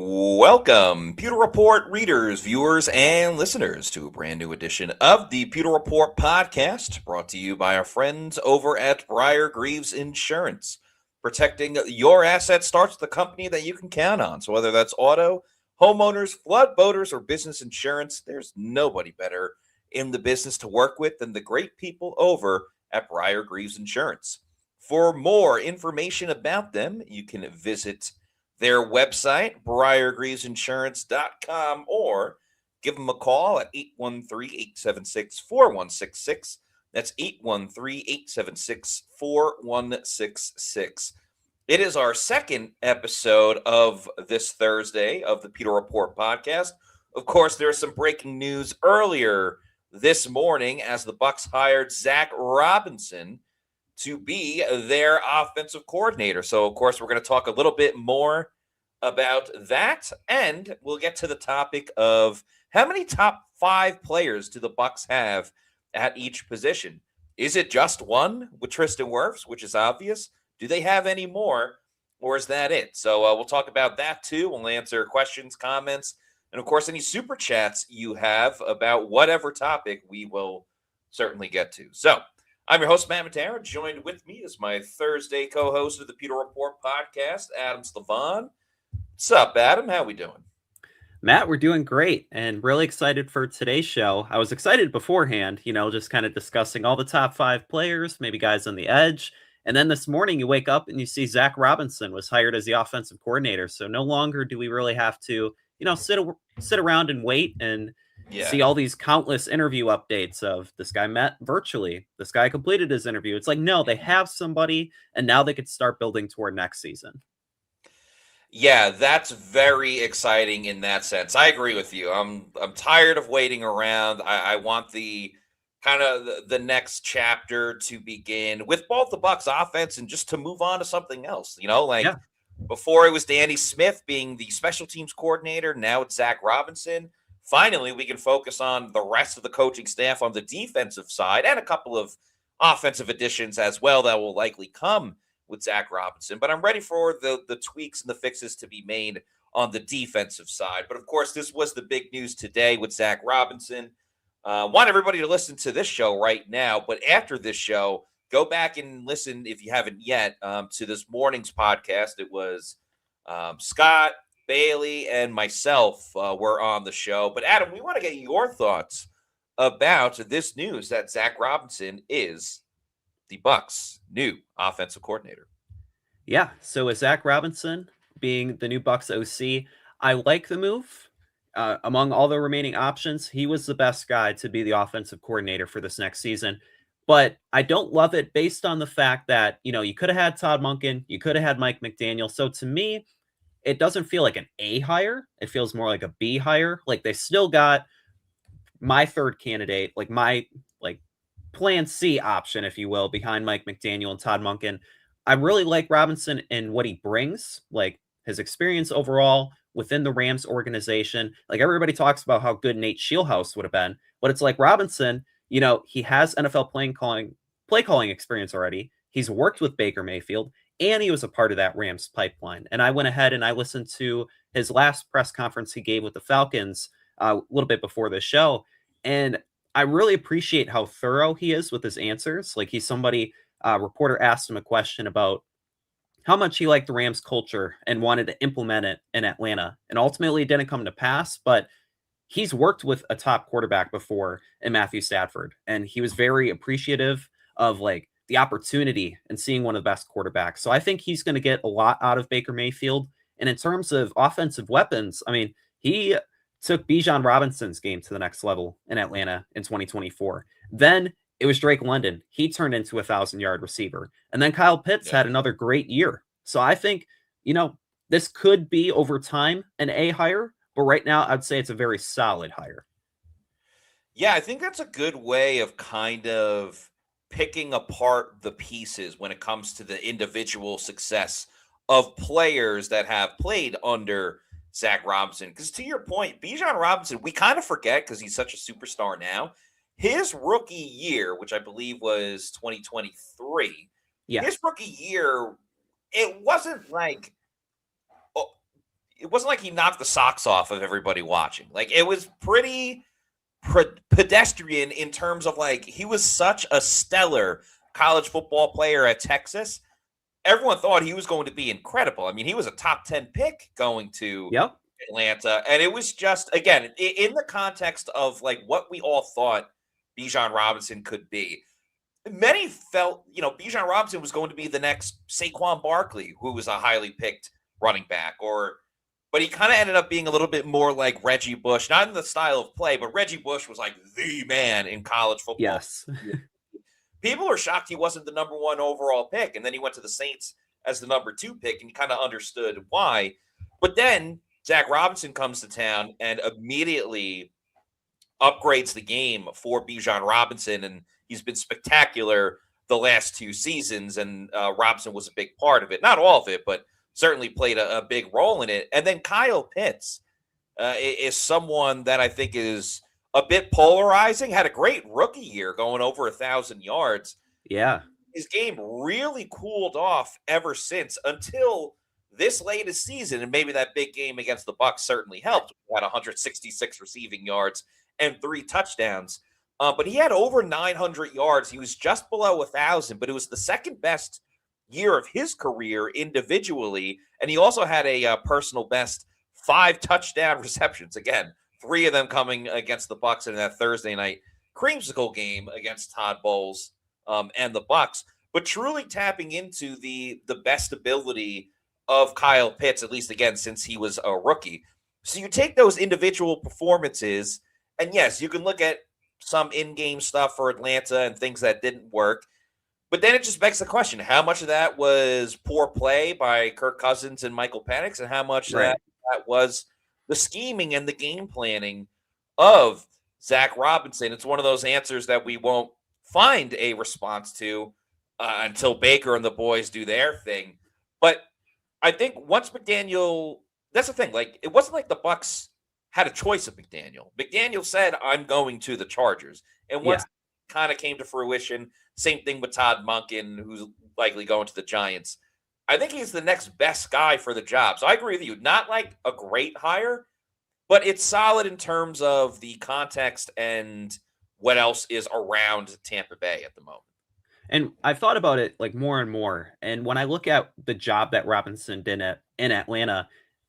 Welcome, Pewter Report readers, viewers, and listeners to a brand new edition of the Pewter Report podcast, brought to you by our friends over at Briar-Greaves Insurance. Protecting your assets starts with a company that you can count on. So whether that's auto, homeowners, flood, boaters, or business insurance, there's nobody better in the business to work with than the great people over at Briar-Greaves Insurance. For more information about them, you can visit their website, briargreavesinsurance.com, or give them a call at 813-876-4166. That's 813-876-4166. It is our second episode of this Thursday of the Pewter Report podcast. Of course, there's some breaking news earlier this morning as the Bucs hired Zach Robinson to be their offensive coordinator. So, of course, we're going to talk a little bit more about that, and we'll get to the topic of how many top 5 players do the Bucs have at each position. Is it just one with Tristan Wirfs, which is obvious? Do they have any more, or is that it? So we'll talk about that too. We'll answer questions, comments, and of course, any super chats you have about whatever topic we will certainly get to. So I'm your host, Matt Matera. Joined with me is my Thursday co-host of the Pewter Report podcast, Adam Slavon. What's up, Adam? How we doing? Matt, we're doing great and really excited for today's show. I was excited beforehand, just kind of discussing all the top 5 players, maybe guys on the edge. And then this morning you wake up and you see Zach Robinson was hired as the offensive coordinator. So no longer do we really have to, sit around and wait and see all these countless interview updates of this guy met virtually. This guy completed his interview. It's like, no, they have somebody and now they could start building toward next season. Yeah, that's very exciting in that sense. I agree with you. I'm tired of waiting around. I want the kind of the next chapter to begin with both the Bucs offense and just to move on to something else. Before it was Danny Smith being the special teams coordinator. Now it's Zach Robinson. Finally, we can focus on the rest of the coaching staff on the defensive side and a couple of offensive additions as well that will likely come with Zach Robinson. But I'm ready for the tweaks and the fixes to be made on the defensive side. But of course, this was the big news today with Zach Robinson. Want everybody to listen to this show right now. But after this show, go back and listen, if you haven't yet, to this morning's podcast. It was Scott, Bailey, and myself were on the show. But Adam, we want to get your thoughts about this news that Zach Robinson is the Bucs' new offensive coordinator. Yeah, so with Zach Robinson being the new Bucs OC, I like the move. Among all the remaining options, he was the best guy to be the offensive coordinator for this next season. But I don't love it based on the fact that, you could have had Todd Monken, you could have had Mike McDaniel. So to me, it doesn't feel like an A hire. It feels more like a B hire. Like they still got my third candidate, like my plan C option, if you will, behind Mike McDaniel and Todd Monken. I really like Robinson and what he brings, like his experience overall within the Rams organization. Like everybody talks about how good Nate Shieldhouse would have been, but it's like Robinson, he has NFL play calling experience already. He's worked with Baker Mayfield, and he was a part of that Rams pipeline. And I went ahead and I listened to his last press conference he gave with the Falcons a little bit before the show. And I really appreciate how thorough he is with his answers. Like he's somebody, reporter asked him a question about how much he liked the Rams culture and wanted to implement it in Atlanta. And ultimately it didn't come to pass, but he's worked with a top quarterback before in Matthew Stafford. And he was very appreciative of the opportunity and seeing one of the best quarterbacks. So I think he's going to get a lot out of Baker Mayfield. And in terms of offensive weapons, I mean, he took Bijan Robinson's game to the next level in Atlanta in 2024. Then it was Drake London. He turned into a 1,000-yard receiver. And then Kyle Pitts had another great year. So I think, this could be over time an A hire, but right now I'd say it's a very solid hire. Yeah, I think that's a good way of kind of picking apart the pieces when it comes to the individual success of players that have played under Zach Robinson. Because to your point, Bijan Robinson, we kind of forget because he's such a superstar now. His rookie year, which I believe was 2023, his rookie year, it wasn't like it wasn't like he knocked the socks off of everybody watching. Like, it was pretty pedestrian in terms of, like, he was such a stellar college football player at Texas. Everyone thought he was going to be incredible. I mean, he was a top 10 pick going to Yep. Atlanta. And it was just, again, in the context of like what we all thought Bijan Robinson could be. Many felt, Bijan Robinson was going to be the next Saquon Barkley, who was a highly picked running back, but he kind of ended up being a little bit more like Reggie Bush, not in the style of play, but Reggie Bush was like the man in college football. Yes. People are shocked he wasn't the number 1 overall pick, and then he went to the Saints as the number 2 pick, and you kind of understood why. But then Zach Robinson comes to town and immediately upgrades the game for Bijan Robinson, and he's been spectacular the last 2 seasons, and Robinson was a big part of it. Not all of it, but certainly played a big role in it. And then Kyle Pitts is someone that I think is a bit polarizing. Had a great rookie year, going over 1,000 yards. Yeah. His game really cooled off ever since, until this latest season, and maybe that big game against the Bucs certainly helped. He had 166 receiving yards and 3 touchdowns. But he had over 900 yards. He was just below 1,000, but it was the second best year of his career individually. And he also had a personal best 5 touchdown receptions. Again, 3 of them coming against the Bucs in that Thursday night creamsicle game against Todd Bowles and the Bucs. But truly tapping into the best ability of Kyle Pitts, at least again, since he was a rookie. So you take those individual performances, and yes, you can look at some in-game stuff for Atlanta and things that didn't work. But then it just begs the question, how much of that was poor play by Kirk Cousins and Michael Penix, and how much that was the scheming and the game planning of Zach Robinson? It's one of those answers that we won't find a response to until Baker and the boys do their thing. But I think once McDaniel, that's the thing. Like, it wasn't like the Bucs had a choice of McDaniel. McDaniel said, "I'm going to the Chargers," and once it kind of came to fruition, same thing with Todd Monken, who's likely going to the Giants. I think he's the next best guy for the job. So I agree with you. Not like a great hire, but it's solid in terms of the context and what else is around Tampa Bay at the moment. And I've thought about it like more and more. And when I look at the job that Robinson did in Atlanta,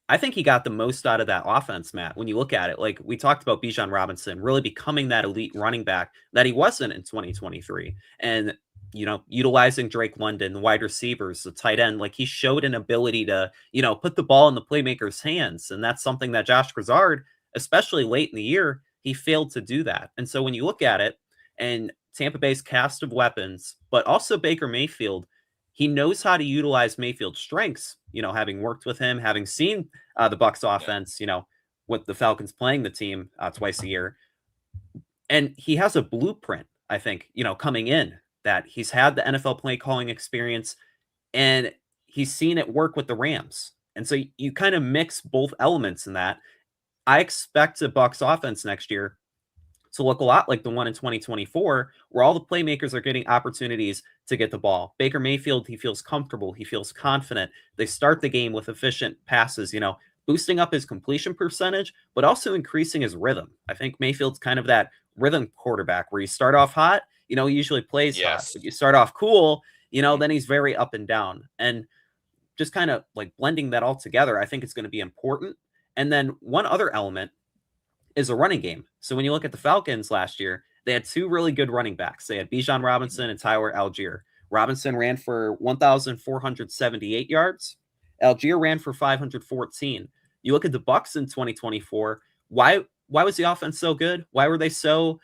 I think he got the most out of that offense, Matt. When you look at it, like we talked about Bijan Robinson really becoming that elite running back that he wasn't in 2023. And, utilizing Drake London, the wide receivers, the tight end, like he showed an ability to, put the ball in the playmaker's hands. And that's something that Josh Grisard, especially late in the year, he failed to do that. And so when you look at it, and Tampa Bay's cast of weapons, but also Baker Mayfield, he knows how to utilize Mayfield's strengths, having worked with him, having seen the Bucs offense, with the Falcons playing the team twice a year. And he has a blueprint, I think, coming in, that he's had the NFL play calling experience and he's seen it work with the Rams. And so you kind of mix both elements in that. I expect the Bucs offense next year to look a lot like the one in 2024, where all the playmakers are getting opportunities to get the ball. Baker Mayfield, he feels comfortable. He feels confident. They start the game with efficient passes, boosting up his completion percentage, but also increasing his rhythm. I think Mayfield's kind of that rhythm quarterback where you start off hot, he usually plays hot. But you start off cool, then he's very up and down. And just kind of like blending that all together, I think it's going to be important. And then one other element is a running game. So when you look at the Falcons last year, they had 2 really good running backs. They had Bijan Robinson and Tyler Algier. Robinson ran for 1,478 yards. Algier ran for 514. You look at the Bucs in 2024. Why was the offense so good? Why were they so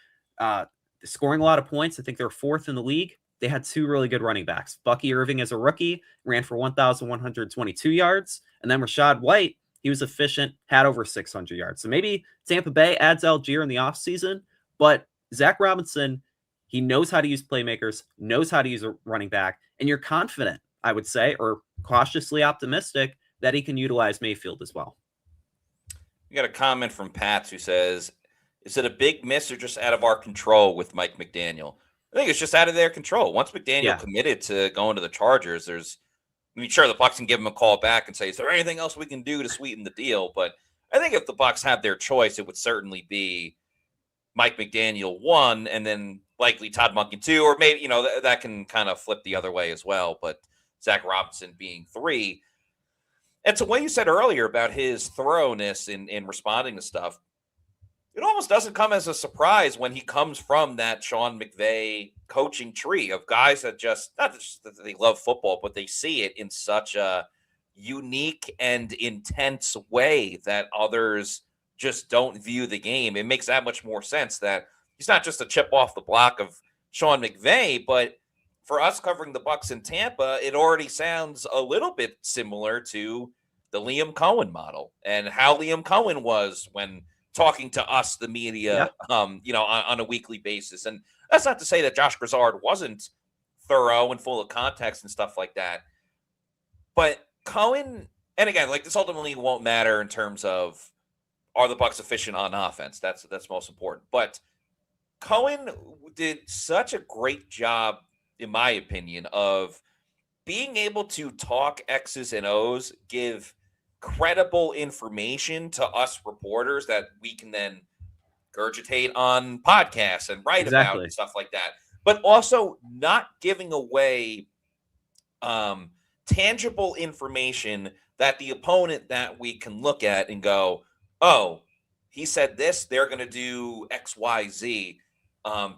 scoring a lot of points? I think they're 4th in the league. They had 2 really good running backs. Bucky Irving, as a rookie, ran for 1,122 yards. And then Rachaad White, he was efficient, had over 600 yards. So maybe Tampa Bay adds Algier in the offseason, but Zach Robinson, he knows how to use playmakers, knows how to use a running back, and you're confident, I would say, or cautiously optimistic that he can utilize Mayfield as well. We got a comment from Pats who says, "Is it a big miss or just out of our control with Mike McDaniel?" I think it's just out of their control. Once McDaniel committed to going to the Chargers, there's I mean, sure, the Bucs can give him a call back and say, "Is there anything else we can do to sweeten the deal?" But I think if the Bucs had their choice, it would certainly be Mike McDaniel 1, and then likely Todd Monken 2, or maybe that can kind of flip the other way as well. But Zach Robinson being 3. And to what you said earlier about his thoroughness in responding to stuff, it almost doesn't come as a surprise when he comes from that Sean McVay coaching tree of guys that not just that they love football, but they see it in such a unique and intense way that others just don't view the game. It makes that much more sense that he's not just a chip off the block of Sean McVay, but for us covering the Bucs in Tampa, it already sounds a little bit similar to the Liam Cohen model and how Liam Cohen was when talking to us, the media, on a weekly basis. And that's not to say that Josh Grizzard wasn't thorough and full of context and stuff like that. But Cohen, and again, like, this ultimately won't matter in terms of are the Bucs efficient on offense. That's most important. But Cohen did such a great job, in my opinion, of being able to talk X's and O's, give credible information to us reporters that we can then regurgitate on podcasts and write about and stuff like that, but also not giving away tangible information that the opponent that we can look at and go, oh, he said this, they're going to do X, Y, Z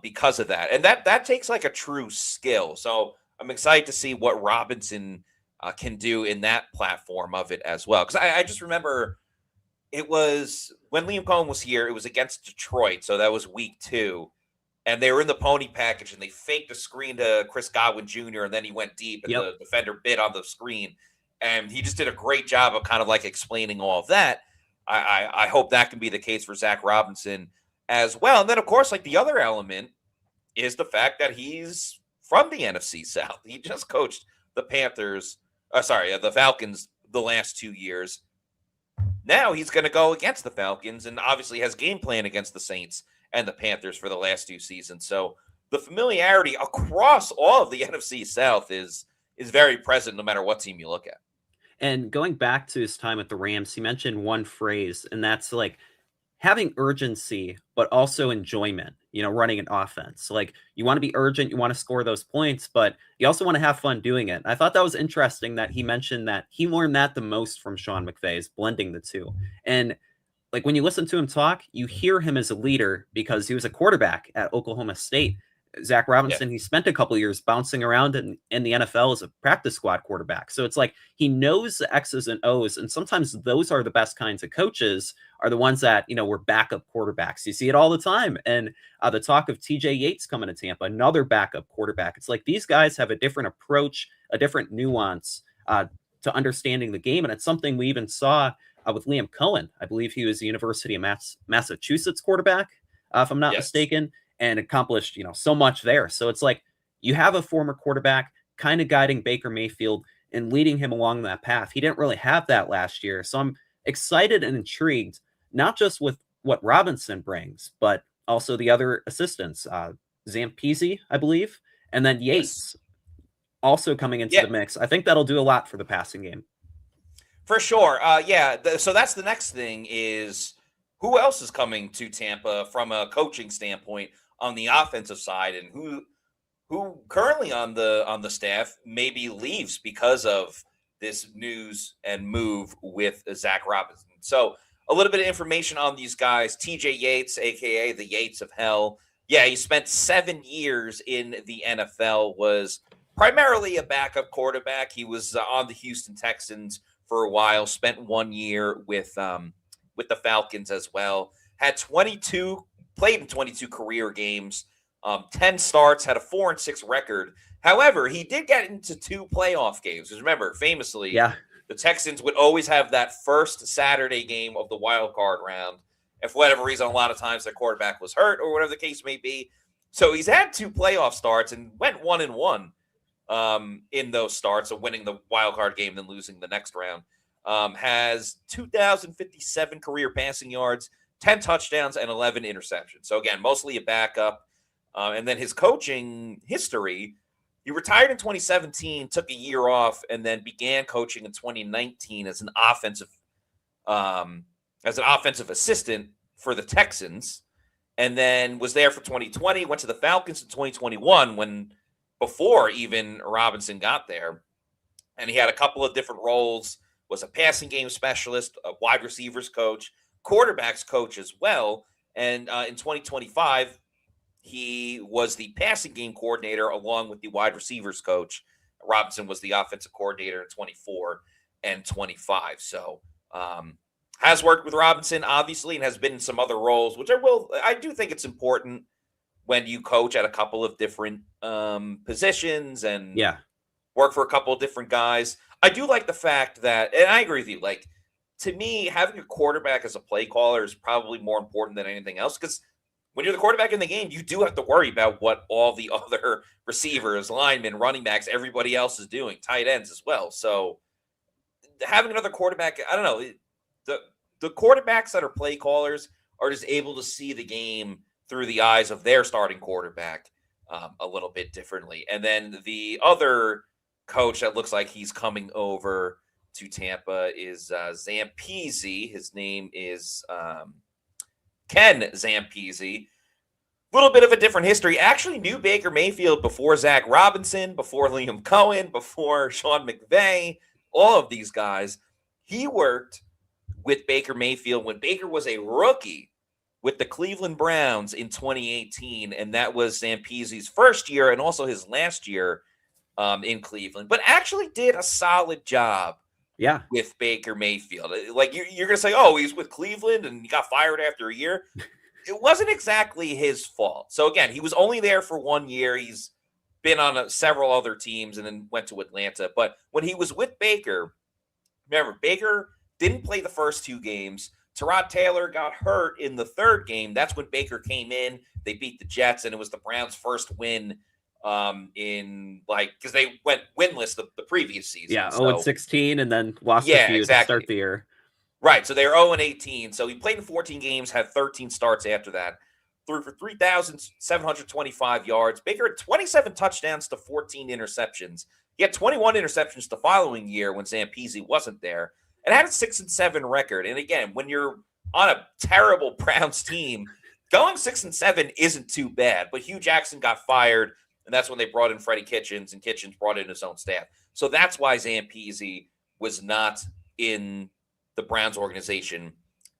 because of that. And that takes like a true skill. So I'm excited to see what Robinson can do in that platform of it as well. Because I just remember it was when Liam Cohen was here, it was against Detroit. So that was week 2. And they were in the pony package and they faked a screen to Chris Godwin Jr. And then he went deep and the defender bit on the screen. And he just did a great job of kind of like explaining all of that. I hope that can be the case for Zach Robinson as well. And then, of course, like the other element is the fact that he's from the NFC South. He just coached the the Falcons the last 2 years. Now he's going to go against the Falcons and obviously has game plan against the Saints and the Panthers for the last 2 seasons. So the familiarity across all of the NFC South is very present no matter what team you look at. And going back to his time with the Rams, he mentioned one phrase, and that's like having urgency, but also enjoyment, running an offense. Like, you want to be urgent, you want to score those points, but you also want to have fun doing it. I thought that was interesting that he mentioned that he learned that the most from Sean McVay, is blending the two. And like, when you listen to him talk, you hear him as a leader because he was a quarterback at Oklahoma State. Zach Robinson, he spent a couple of years bouncing around in the NFL as a practice squad quarterback. So it's like he knows the X's and O's, and sometimes those are the best kinds of coaches, are the ones that, were backup quarterbacks. You see it all the time. And the talk of TJ Yates coming to Tampa, another backup quarterback. It's like these guys have a different approach, a different nuance to understanding the game. And it's something we even saw with Liam Cohen. I believe he was the University of Massachusetts quarterback, if I'm not mistaken, and accomplished, so much there. So it's like you have a former quarterback kind of guiding Baker Mayfield and leading him along that path. He didn't really have that last year. So I'm excited and intrigued, not just with what Robinson brings, but also the other assistants, Zampese, I believe, and then Yates also coming into the mix. I think that'll do a lot for the passing game. For sure. So that's the next thing is who else is coming to Tampa from a coaching standpoint on the offensive side, and who currently on the staff maybe leaves because of this news and move with Zach Robinson. So a little bit of information on these guys. TJ Yates, a.k.a. the Yates of Hell. Yeah, he spent 7 years in the NFL, was primarily a backup quarterback. He was on the Houston Texans for a while, spent 1 year with the Falcons as well. Played in 22 career games, 10 starts, had a 4-6 record. However, he did get into 2 playoff games. Because remember, famously, the Texans would always have that first Saturday game of the wild card round. And for whatever reason, a lot of times their quarterback was hurt or whatever the case may be. So he's had 2 playoff starts and went 1-1 in those starts, of winning the wild card game, then losing the next round. Has 2,057 career passing yards, 10 touchdowns, and 11 interceptions. So again, mostly a backup. And then his coaching history, he He retired in 2017, took a year off, and then began coaching in 2019 as an offensive assistant for the Texans, and then was there for 2020. Went to the Falcons in 2021 before even Robinson got there, and he had a couple of different roles. Was a passing game specialist, a wide receivers coach, quarterbacks coach as well. And in 2025, he was the passing game coordinator along with the wide receivers coach. Robinson was the offensive coordinator in 24 and 25. So has worked with Robinson, obviously, and has been in some other roles, which I do think it's important when you coach at a couple of different positions and work for a couple of different guys. I do like the fact that, and I agree with you, like, to me, having a quarterback as a play caller is probably more important than anything else, because when you're the quarterback in the game, you do have to worry about what all the other receivers, linemen, running backs, everybody else is doing, tight ends as well. So having another quarterback, I don't know, the quarterbacks that are play callers are just able to see the game through the eyes of their starting quarterback a little bit differently. And then the other coach that looks like he's coming over to Tampa is Zampese. His name is Ken Zampese. A little bit of a different history. Actually knew Baker Mayfield before Zach Robinson, before Liam Cohen, before Sean McVay, all of these guys. He worked with Baker Mayfield when Baker was a rookie with the Cleveland Browns in 2018, and that was Zampese's first year and also his last year in Cleveland, but actually did a solid job with Baker Mayfield. Like, you're going to say, oh, he's with Cleveland and he got fired after a year. It wasn't exactly his fault. So, again, he was only there for 1 year. He's been on several other teams and then went to Atlanta. But when he was with Baker, remember, Baker didn't play the first 2 games. Tyrod Taylor got hurt in the 3rd game. That's when Baker came in. They beat the Jets, and it was the Browns' first win because they went winless the previous season. 0-16 and then lost a few to start the year. Right, so they were 0-18. So he played in 14 games, had 13 starts after that, threw for 3,725 yards. Baker had 27 touchdowns to 14 interceptions. He had 21 interceptions the following year when Zampese wasn't there, and had a 6-7 record. And again, when you're on a terrible Browns team, going 6-7 isn't too bad. But Hugh Jackson got fired, and that's when they brought in Freddie Kitchens, and Kitchens brought in his own staff. So that's why Zampese was not in the Browns organization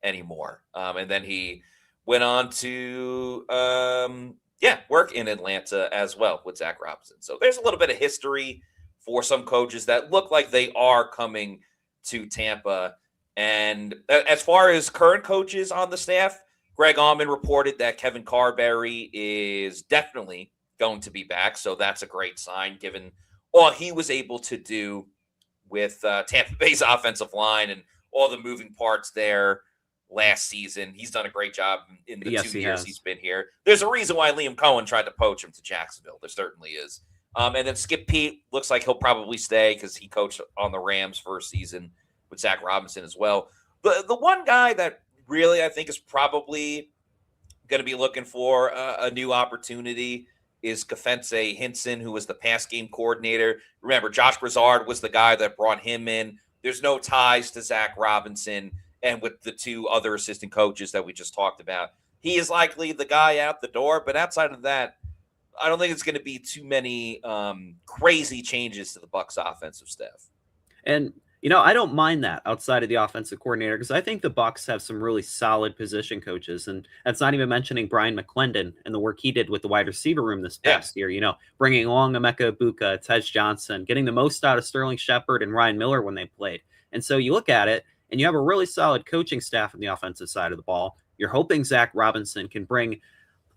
anymore. And then he went on to, work in Atlanta as well with Zach Robinson. So there's a little bit of history for some coaches that look like they are coming to Tampa. And as far as current coaches on the staff, Greg Auman reported that Kevin Carberry is definitely going to be back. So that's a great sign, given all he was able to do with Tampa Bay's offensive line and all the moving parts there last season. He's done a great job in the 2 years he's been here. There's a reason why Liam Cohen tried to poach him to Jacksonville. There certainly is. And then Skip Pete looks like he'll probably stay because he coached on the Rams first season with Zach Robinson as well. The one guy that really I think is probably going to be looking for a new opportunity is Kefense Hinson, who was the pass game coordinator. Remember, Josh Broussard was the guy that brought him in. There's no ties to Zach Robinson and with the 2 other assistant coaches that we just talked about. He is likely the guy out the door, but outside of that, I don't think it's going to be too many crazy changes to the Bucs offensive staff. And I don't mind that outside of the offensive coordinator, because I think the Bucs have some really solid position coaches, and that's not even mentioning Brian McClendon and the work he did with the wide receiver room this past year. Bringing along Emeka Ibuka, Tej Johnson, getting the most out of Sterling Shepard and Ryan Miller when they played. And so you look at it, and you have a really solid coaching staff on the offensive side of the ball. You're hoping Zach Robinson can bring.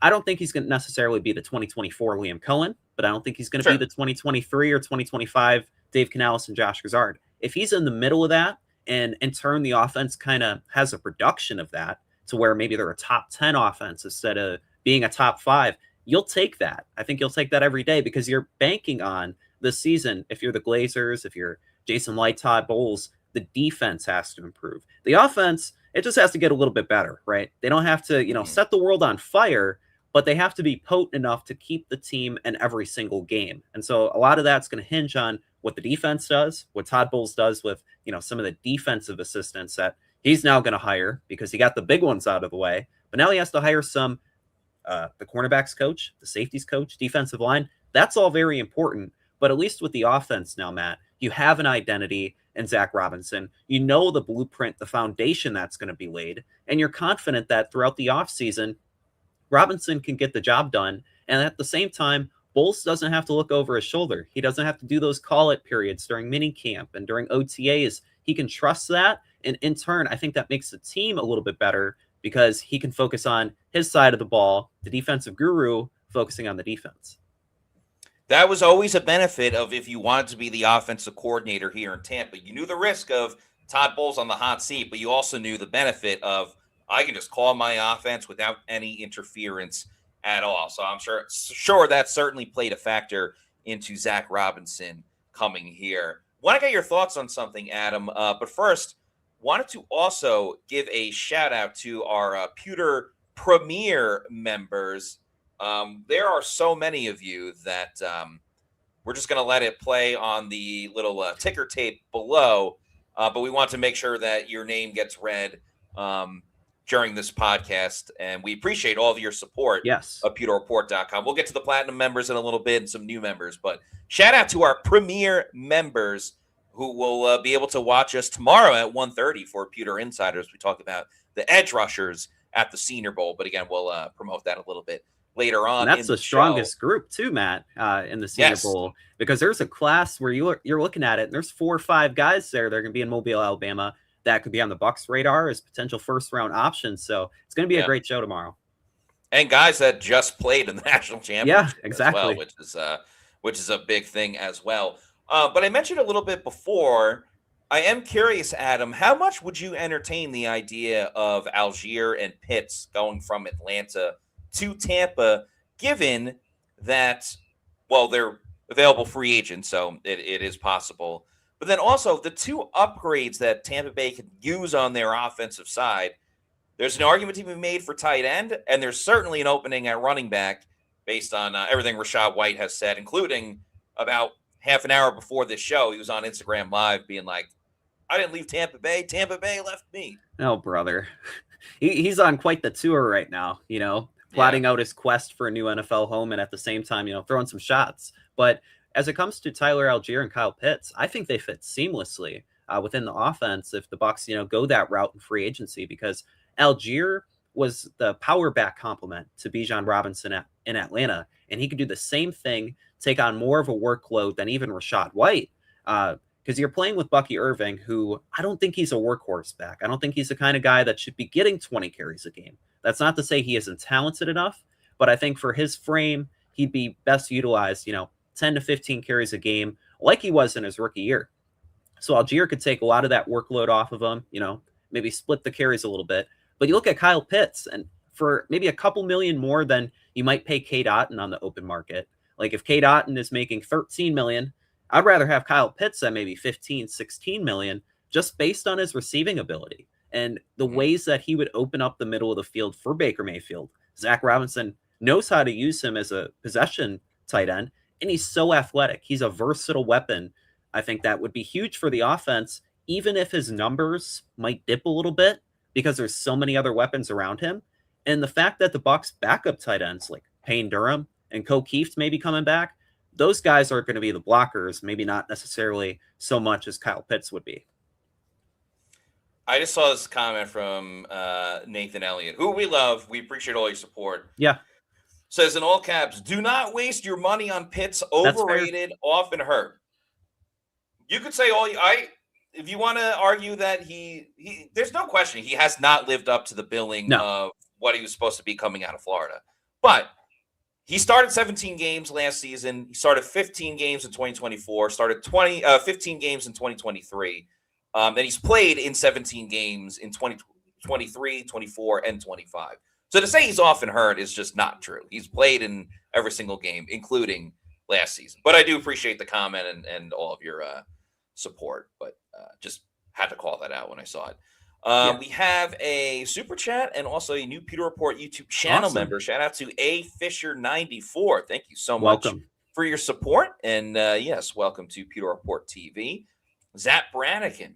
I don't think he's going to necessarily be the 2024 Liam Cohen, but I don't think he's going to be the 2023 or 2025 Dave Canales and Josh Gazard. If he's in the middle of that, and in turn the offense kind of has a production of that to where maybe they're a top 10 offense instead of being a top 5, you'll take that. I think you'll take that every day, because you're banking on this season. If you're the Glazers, if you're Jason Licht, Todd Bowles, the defense has to improve. The offense, it just has to get a little bit better, right? They don't have to, set the world on fire, but they have to be potent enough to keep the team in every single game. And so a lot of that's going to hinge on what the defense does, what Todd Bowles does with, some of the defensive assistants that he's now going to hire because he got the big ones out of the way. But now he has to hire the cornerbacks coach, the safeties coach, defensive line. That's all very important. But at least with the offense now, Matt, you have an identity in Zach Robinson. You know the blueprint, the foundation that's going to be laid, and you're confident that throughout the offseason, Robinson can get the job done. And at the same time, Bowles doesn't have to look over his shoulder. He doesn't have to do those call-it periods during minicamp and during OTAs. He can trust that. And in turn, I think that makes the team a little bit better because he can focus on his side of the ball, the defensive guru focusing on the defense. That was always a benefit of if you wanted to be the offensive coordinator here in Tampa. You knew the risk of Todd Bowles on the hot seat, but you also knew the benefit of I can just call my offense without any interference at all. So I'm sure that certainly played a factor into Zach Robinson coming here. Want to get your thoughts on something, Adam. But first, wanted to also give a shout out to our Pewter Premier members. There are so many of you that we're just going to let it play on the little ticker tape below. But we want to make sure that your name gets read during this podcast. And we appreciate all of your support of PewterReport.com. We'll get to the platinum members in a little bit and some new members. But shout out to our premier members who will be able to watch us tomorrow at 1:30 for Pewter Insiders. We talk about the edge rushers at the Senior Bowl. But again, we'll promote that a little bit later on. And that's the strongest group too, Matt, in the Senior Bowl, because there's a class where you're looking at it and there's 4 or 5 guys there. They're going to be in Mobile, Alabama. That could be on the Bucs radar as potential first-round options. So it's going to be a great show tomorrow. And guys that just played in the national championship, yeah, exactly, as well, which is a big thing as well. But I mentioned a little bit before. I am curious, Adam, how much would you entertain the idea of Algier and Pitts going from Atlanta to Tampa, given that, well, they're available free agents, so it is possible. But then also the 2 upgrades that Tampa Bay could use on their offensive side, there's an argument to be made for tight end, and there's certainly an opening at running back based on everything Rachaad White has said, including about half an hour before this show, he was on Instagram Live being like, I didn't leave Tampa Bay. Tampa Bay left me. Oh, brother. He's on quite the tour right now, plotting out his quest for a new NFL home and at the same time, throwing some shots. But as it comes to Tyler Algier and Kyle Pitts, I think they fit seamlessly within the offense if the Bucs, go that route in free agency, because Algier was the power back complement to Bijan Robinson in Atlanta, and he could do the same thing, take on more of a workload than even Rachaad White, because you're playing with Bucky Irving, who I don't think he's a workhorse back. I don't think he's the kind of guy that should be getting 20 carries a game. That's not to say he isn't talented enough, but I think for his frame, he'd be best utilized, 10 to 15 carries a game like he was in his rookie year. So Algier could take a lot of that workload off of him, maybe split the carries a little bit. But you look at Kyle Pitts, and for maybe a couple million more than you might pay Cade Otton on the open market. Like if Cade Otton is making $13 million, I'd rather have Kyle Pitts at maybe $15, $16 million, just based on his receiving ability and the ways that he would open up the middle of the field for Baker Mayfield. Zach Robinson knows how to use him as a possession tight end, and he's so athletic. He's a versatile weapon. I think that would be huge for the offense, even if his numbers might dip a little bit because there's so many other weapons around him. And the fact that the Bucs backup tight ends like Payne Durham and Ko Kieft may be coming back, those guys are going to be the blockers, maybe not necessarily so much as Kyle Pitts would be. I just saw this comment from Nathan Elliott, who we love. We appreciate all your support. Yeah. Says in all caps, do not waste your money on Pitts. Overrated, often hurt. You could say if you want to argue that he there's no question he has not lived up to the billing of what he was supposed to be coming out of Florida. But he started 17 games last season. He started 15 games in 2024, started 15 games in 2023. Then he's played in 17 games in 2023, 24, and 25. So to say he's often hurt is just not true. He's played in every single game, including last season. But I do appreciate the comment and all of your support. But just had to call that out when I saw it. We have a super chat and also a new Pewter Report YouTube channel member. Shout out to A Fisher 94. Thank you so much for your support. And yes, welcome to Pewter Report TV. Zach Brannigan,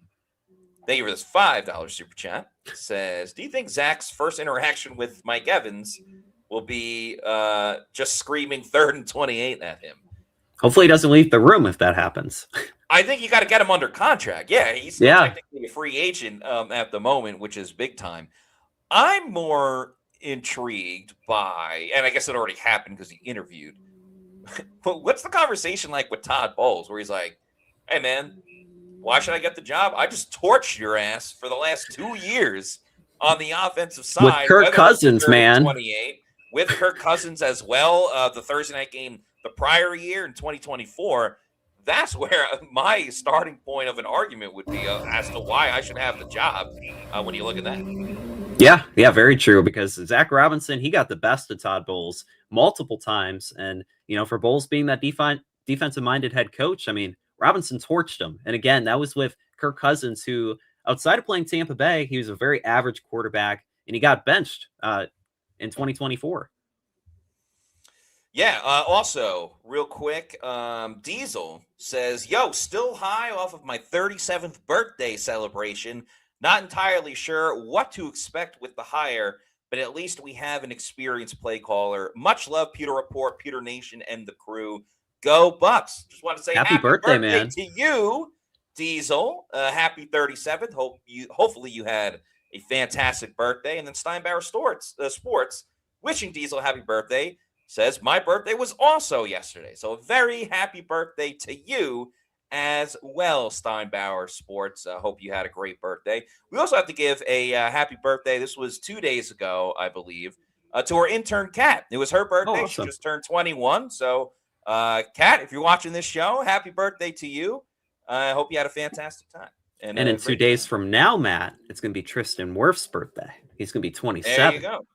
thank you for this $5 super chat. Says, do you think Zach's first interaction with Mike Evans will be just screaming 3rd and 28 at him? Hopefully he doesn't leave the room if that happens. I think you got to get him under contract. Yeah, he's still technically a free agent at the moment, which is big time. I'm more intrigued by, and I guess it already happened because he interviewed, but what's the conversation like with Todd Bowles where he's like, hey, man, why should I get the job? I just torched your ass for the last 2 years on the offensive side. With Kirk Cousins, man. 28, with Kirk Cousins as well. The Thursday night game the prior year in 2024. That's where my starting point of an argument would be as to why I should have the job when you look at that. Yeah, very true. Because Zach Robinson, he got the best of Todd Bowles multiple times. And, for Bowles being that defensive-minded head coach, I mean, Robinson torched him. And again, that was with Kirk Cousins, who, outside of playing Tampa Bay, he was a very average quarterback, and he got benched in 2024. Yeah, also, real quick, Diesel says, yo, still high off of my 37th birthday celebration. Not entirely sure what to expect with the hire, but at least we have an experienced play caller. Much love, Pewter Report, Pewter Nation, and the crew. Go Bucs. Just want to say happy birthday, man, to you, Diesel. Happy 37th. Hopefully you had a fantastic birthday. And then Steinbauer Sports, wishing Diesel happy birthday. Says, my birthday was also yesterday. So a very happy birthday to you as well, Steinbauer Sports. Hope you had a great birthday. We also have to give a happy birthday. This was 2 days ago, I believe, to our intern, Kat. It was her birthday. Oh, awesome. She just turned 21. So, Kat, if you're watching this show, happy birthday to you. I hope you had a fantastic time. And in 2 days from now, Matt, it's going to be Tristan Wirfs' birthday. He's going to be 27. There you go.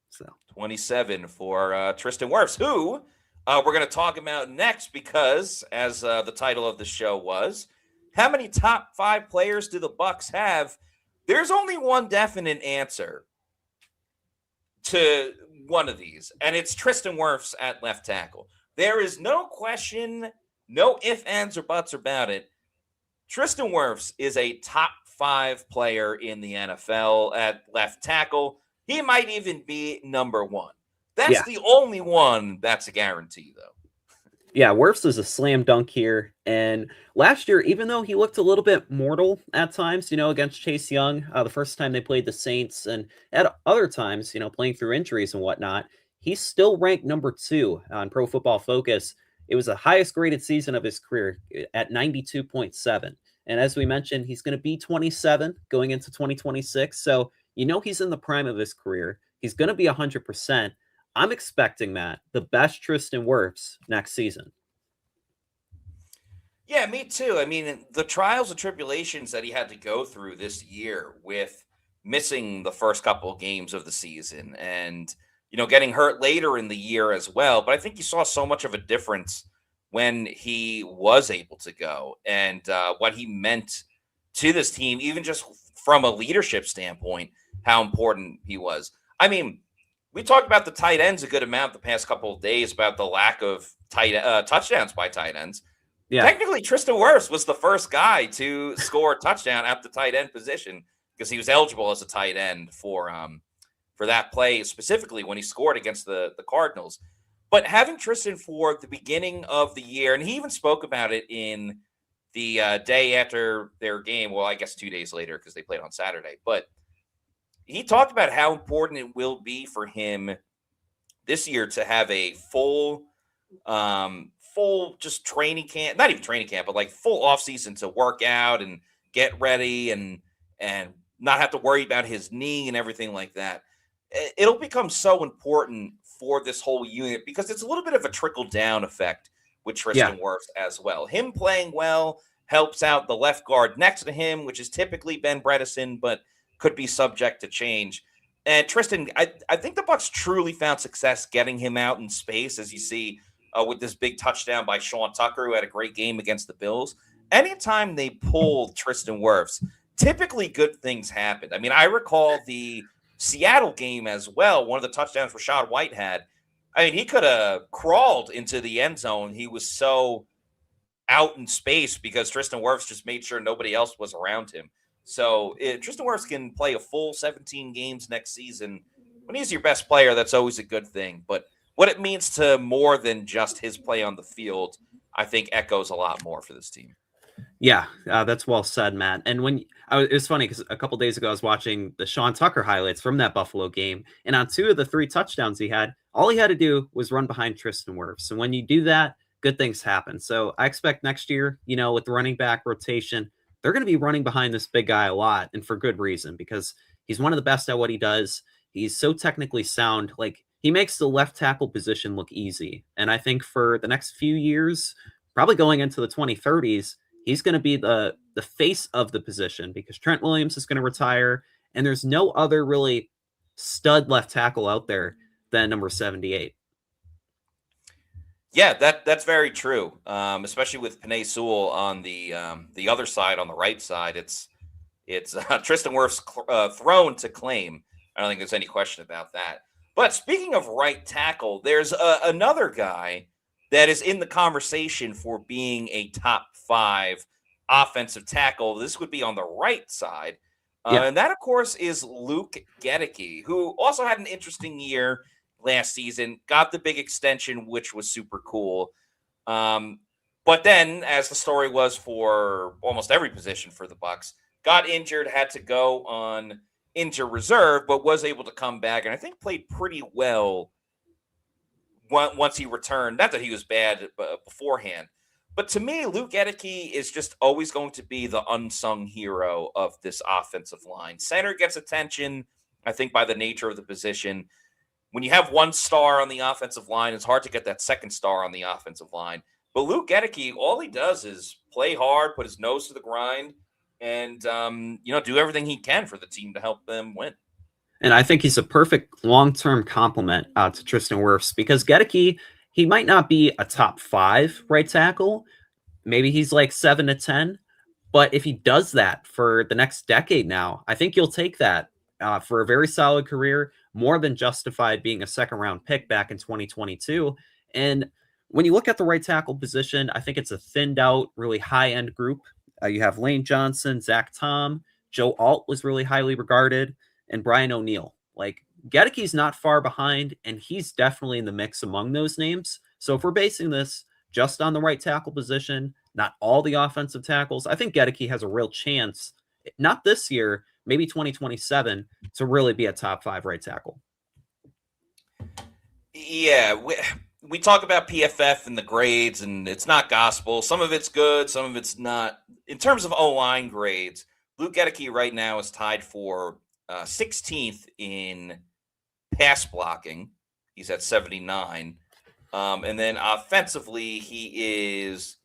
So 27 for Tristan Wirfs, who we're going to talk about next because, as the title of the show was, how many top 5 players do the Bucs have? There's only one definite answer to one of these, and it's Tristan Wirfs at left tackle. There is no question, no ifs, ands, or buts about it. Tristan Wirfs is a top 5 player in the NFL at left tackle. He might even be number 1. That's the only one that's a guarantee, though. Yeah, Wirfs is a slam dunk here. And last year, even though he looked a little bit mortal at times, against Chase Young, the first time they played the Saints, and at other times, playing through injuries and whatnot, he's still ranked number 2 on Pro Football Focus. It was the highest graded season of his career at 92.7. And as we mentioned, he's going to be 27 going into 2026. So, he's in the prime of his career. He's going to be 100%. I'm expecting, Matt, the best Tristan Wirfs next season. Yeah, me too. I mean, the trials and tribulations that he had to go through this year with missing the first couple of games of the season and, getting hurt later in the year as well. But I think you saw so much of a difference when he was able to go and what he meant to this team, even just from a leadership standpoint, how important he was. I mean, we talked about the tight ends a good amount the past couple of days about the lack of touchdowns by tight ends. Yeah. Technically, Tristan Wirfs was the first guy to score a touchdown at the tight end position because he was eligible as a tight end for that play, specifically when he scored against the Cardinals. But having Tristan for the beginning of the year, and he even spoke about it in the day after their game, well, I guess 2 days later because they played on Saturday, but he talked about how important it will be for him this year to have a full just training camp, not even training camp, but like full off season to work out and get ready and not have to worry about his knee and everything like that. It'll become so important for this whole unit because it's a little bit of a trickle down effect with Tristan Wirfs as well. Him playing well helps out the left guard next to him, which is typically Ben Bredeson, but could be subject to change. And Tristan, I think the Bucs truly found success getting him out in space, as you see with this big touchdown by Sean Tucker, who had a great game against the Bills. Anytime they pull Tristan Wirfs, typically good things happen. I mean, I recall the Seattle game as well. One of the touchdowns Rachaad White had. I mean, he could have crawled into the end zone. He was so out in space because Tristan Wirfs just made sure nobody else was around him. So Tristan Wirfs can play a full 17 games next season. When he's your best player, that's always a good thing. But what it means to more than just his play on the field, I think echoes a lot more for this team. Yeah, that's well said, Matt. And it was funny because a couple days ago I was watching the Sean Tucker highlights from that Buffalo game, and on 2 of the 3 touchdowns he had, all he had to do was run behind Tristan Wirfs. And when you do that, good things happen. So I expect next year, with the running back rotation, they're going to be running behind this big guy a lot, and for good reason, because he's one of the best at what he does. He's so technically sound. Like, he makes the left tackle position look easy. And I think for the next few years, probably going into the 2030s, he's going to be the face of the position because Trent Williams is going to retire, and there's no other really stud left tackle out there than number 78. Yeah, that's very true. Especially with Penei Sewell on the other side, on the right side, it's Tristan Wirfs' throne to claim. I don't think there's any question about that. But speaking of right tackle, there's another guy that is in the conversation for being a top 5 offensive tackle. This would be on the right side. And that, of course, is Luke Goedeke, who also had an interesting year last season, got the big extension, which was super cool. But then, as the story was for almost every position for the Bucs, got injured, had to go on injured reserve, but was able to come back, and I think played pretty well once he returned. Not that he was bad beforehand, but to me, Luke Goedeke is just always going to be the unsung hero of this offensive line. Center gets attention, I think, by the nature of the position. When you have one star on the offensive line, it's hard to get that second star on the offensive line. But Luke Goedeke, all he does is play hard, put his nose to the grind, and do everything he can for the team to help them win. And I think he's a perfect long-term complement to Tristan Wirfs because Goedeke, he might not be a top 5 right tackle. Maybe he's like 7 to 10. But if he does that for the next decade now, I think you'll take that for a very solid career, more than justified being a second-round pick back in 2022. And when you look at the right tackle position, I think it's a thinned-out, really high-end group. You have Lane Johnson, Zach Tom, Joe Alt was really highly regarded, and Brian O'Neill. Like, Goedeke's not far behind, and he's definitely in the mix among those names. So if we're basing this just on the right tackle position, not all the offensive tackles, I think Goedeke has a real chance, not this year, maybe 2027, to really be a top 5 right tackle. Yeah, we talk about PFF and the grades, and it's not gospel. Some of it's good, some of it's not. In terms of O-line grades, Luke Goedeke right now is tied for 16th in pass blocking. He's at 79. And then offensively, he is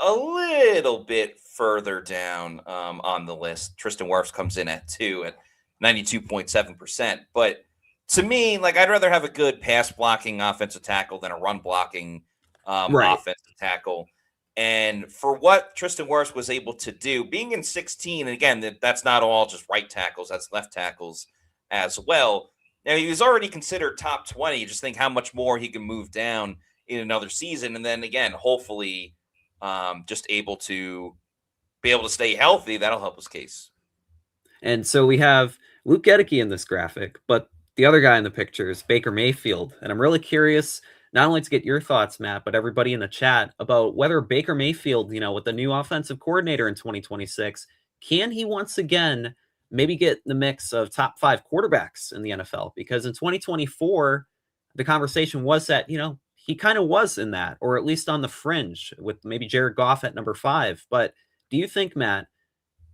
a little bit further down on the list. Tristan Wirfs comes in at 2 at 92.7%. But to me, like, I'd rather have a good pass blocking offensive tackle than a run blocking offensive tackle. And for what Tristan Wirfs was able to do, being in 16, and again, that's not all just right tackles, that's left tackles as well. Now, he was already considered top 20. Just think how much more he can move down in another season. And then again, hopefully just able to be able to stay healthy. That'll help his case. And so we have Luke Goedeke in this graphic, but the other guy in the picture is Baker Mayfield. And I'm really curious not only to get your thoughts, Matt, but everybody in the chat about whether Baker Mayfield, with the new offensive coordinator in 2026, can he once again maybe get the mix of top 5 quarterbacks in the NFL? Because in 2024, the conversation was that, he kind of was in that, or at least on the fringe with maybe Jared Goff at number 5. But do you think, Matt,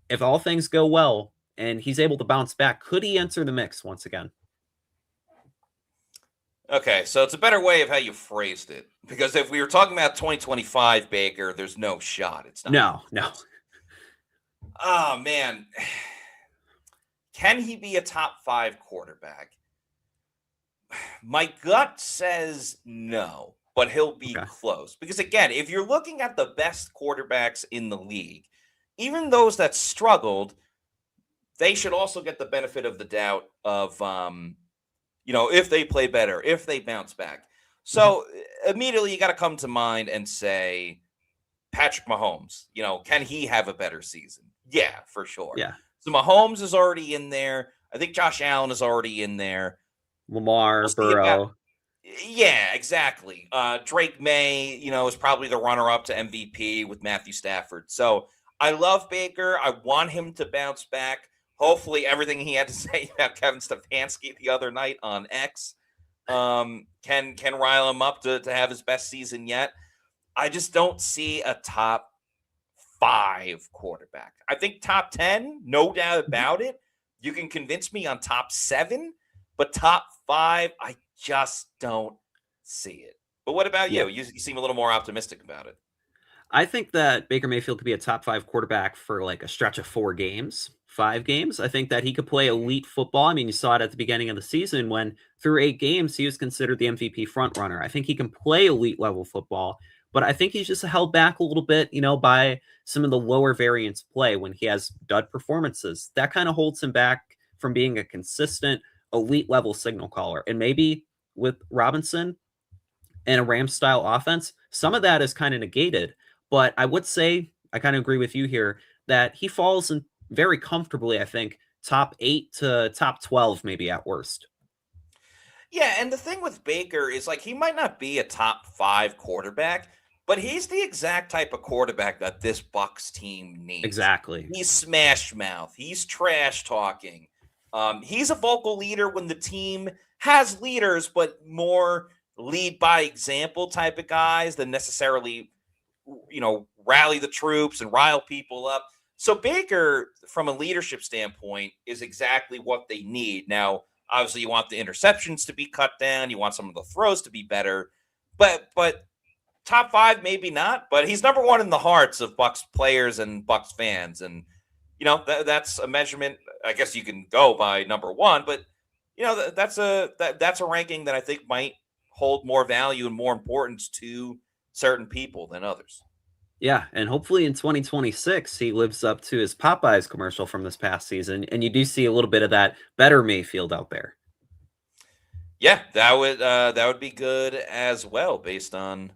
if all things go well and he's able to bounce back, could he enter the mix once again? Okay, so it's a better way of how you phrased it. Because if we were talking about 2025 Baker, there's no shot. It's not. No. Oh, man. Can he be a top 5 quarterback? My gut says no, but he'll be close. Because, again, if you're looking at the best quarterbacks in the league, even those that struggled, they should also get the benefit of the doubt of, if they play better, if they bounce back. Mhm. So immediately you got to come to mind and say, Patrick Mahomes, can he have a better season? Yeah, for sure. Yeah. So Mahomes is already in there. I think Josh Allen is already in there. Lamar, We'll see about. Burrow. Yeah, exactly. Drake May, is probably the runner-up to MVP with Matthew Stafford. So I love Baker. I want him to bounce back. Hopefully, everything he had to say about Kevin Stefanski the other night on X can rile him up to have his best season yet. I just don't see a top 5 quarterback. I think top 10, no doubt Mhm. about it. You can convince me on top 7, but top 5, I just don't see it. But what about Yeah. you? You seem a little more optimistic about it. I think that Baker Mayfield could be a top 5 quarterback for like a stretch of 4 games, 5 games. I think that he could play elite football. I mean, you saw it at the beginning of the season when through 8 games he was considered the MVP frontrunner. I think he can play elite level football, but I think he's just held back a little bit, by some of the lower variance play when he has dud performances. That kind of holds him back from being a consistent elite level signal caller. And maybe with Robinson and a Rams style offense, some of that is kind of negated. But I would say I kind of agree with you here that he falls in very comfortably, I think, top 8 to top 12, maybe at worst. Yeah, and the thing with Baker is like he might not be a top 5 quarterback, but he's the exact type of quarterback that this Bucs team needs. Exactly. He's smash mouth. He's trash talking. He's a vocal leader when the team has leaders, but more lead by example type of guys than necessarily, rally the troops and rile people up. So Baker, from a leadership standpoint, is exactly what they need. Now, obviously, you want the interceptions to be cut down. You want some of the throws to be better, but top 5 maybe not. But he's number 1 in the hearts of Bucs players and Bucs fans, and that's a measurement. I guess you can go by number 1, but that's a ranking that I think might hold more value and more importance to certain people than others. Yeah, and hopefully in 2026 he lives up to his Popeyes commercial from this past season, and you do see a little bit of that better Mayfield out there. Yeah, that would be good as well, based on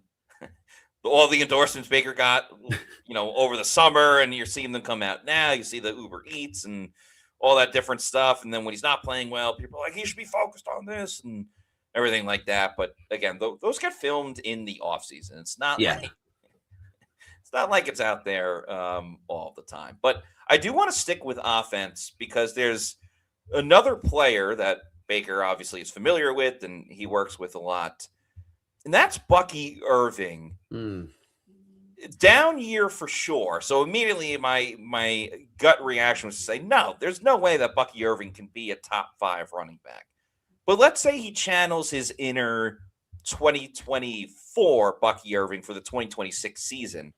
all the endorsements Baker got, over the summer, and you're seeing them come out now. You see the Uber Eats and all that different stuff, and then when he's not playing well, people are like he should be focused on this and everything like that. But again, those get filmed in the off season. It's not Yeah. like it's out there all the time. But I do want to stick with offense because there's another player that Baker obviously is familiar with and he works with a lot, and that's Bucky Irving. Mm. Down year for sure. So immediately my gut reaction was to say, no, there's no way that Bucky Irving can be a top 5 running back. But let's say he channels his inner 2024 Bucky Irving for the 2026 season.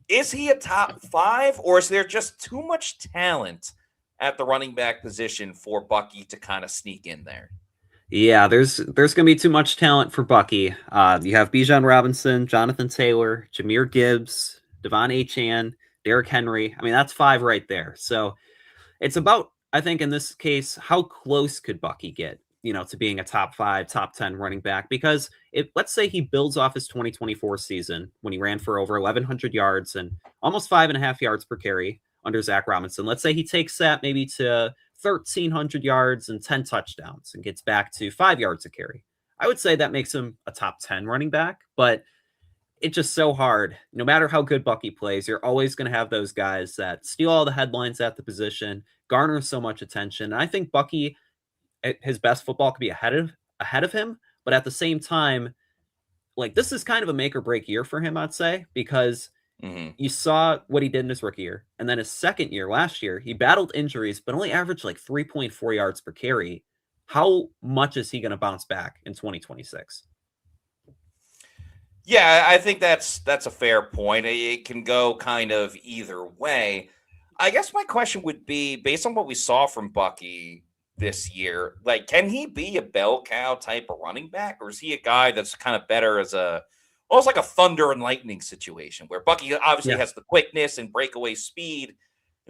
Is he a top 5, or is there just too much talent at the running back position for Bucky to kind of sneak in there? Yeah, there's gonna be too much talent for Bucky. You have Bijan Robinson, Jonathan Taylor, Jameer Gibbs, Devon Achan, Derrick Henry. I mean, that's 5 right there. So it's about, I think, in this case, how close could Bucky get, to being a top 5, top 10 running back? Because if let's say he builds off his 2024 season when he ran for over 1,100 yards and almost 5.5 yards per carry under Zach Robinson. Let's say he takes that maybe to 1,300 yards and 10 touchdowns and gets back to 5 yards a carry. I would say that makes him a top 10 running back, but it's just so hard. No matter how good Bucky plays, you're always going to have those guys that steal all the headlines at the position, garner so much attention. And I think Bucky, his best football could be ahead of him, but at the same time, like this is kind of a make or break year for him, I'd say, because Mm-hmm. you saw what he did in his rookie year, and then his second year last year, he battled injuries, but only averaged like 3.4 yards per carry. How much is he going to bounce back in 2026? Yeah, I think that's a fair point. It can go kind of either way. I guess my question would be, based on what we saw from Bucky this year, like, can he be a bell cow type of running back, or is he a guy that's kind of better as almost like a thunder and lightning situation where Bucky obviously Yeah. has the quickness and breakaway speed,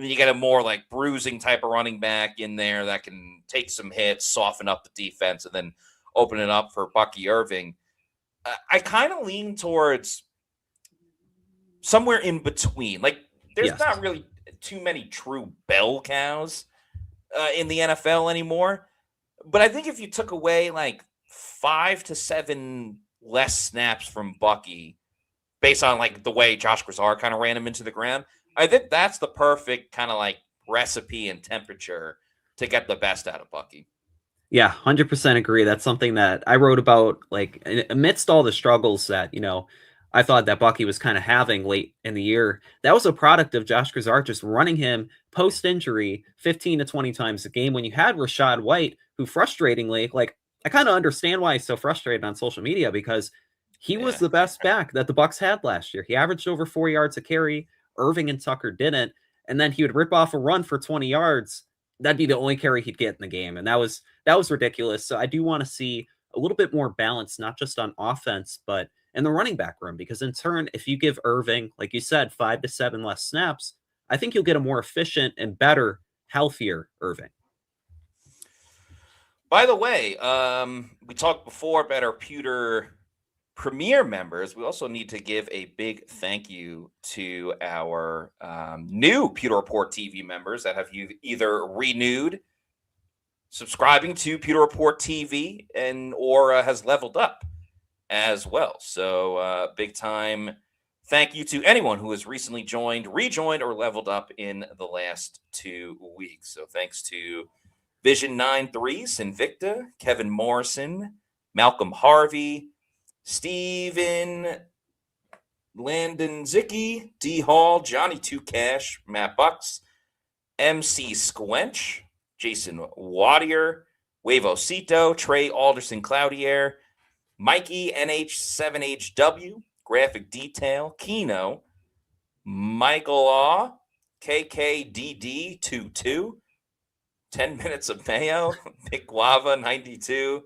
And you get a more like bruising type of running back in there that can take some hits, soften up the defense, and then open it up for Bucky Irving. I kind of lean towards somewhere in between. Like, there's Yes. not really too many true bell cows in the NFL anymore. But I think if you took away like 5 to 7 less snaps from Bucky, based on like the way Josh Grisar kind of ran him into the ground, I think that's the perfect kind of like recipe and temperature to get the best out of Bucky. Yeah, 100% agree. That's something that I wrote about, like, amidst all the struggles that, I thought that Bucky was kind of having late in the year. That was a product of Josh Grisart just running him post-injury 15 to 20 times a game when you had Rachaad White, who frustratingly, like, I kind of understand why he's so frustrated on social media because he was the best back that the Bucs had last year. He averaged over 4 yards a carry. Irving and Tucker didn't. And then he would rip off a run for 20 yards. That'd be the only carry he'd get in the game. And that was ridiculous. So I do want to see a little bit more balance, not just on offense, but in the running back room. Because in turn, if you give Irving, like you said, 5 to 7 less snaps, I think you'll get a more efficient and better, healthier Irving. By the way, we talked before about our Pewter Premier members. We also need to give a big thank you to our new Pewter Report TV members that have either renewed, subscribing to Pewter Report TV, and or has leveled up as well. So big time thank you to anyone who has recently rejoined, or leveled up in the last 2 weeks. So thanks to Vision 93, Sinvicta, Kevin Morrison, Malcolm Harvey, Steven Landon Zicki, D Hall, Johnny Two Cash, Matt Bucks, MC Squench, Jason Wadier, Wavocito, Trey Alderson Cloudier, Mikey NH7HW, Graphic Detail, Kino, Michael Aw, KKDD22, 10 Minutes of Mayo, Big Guava 92,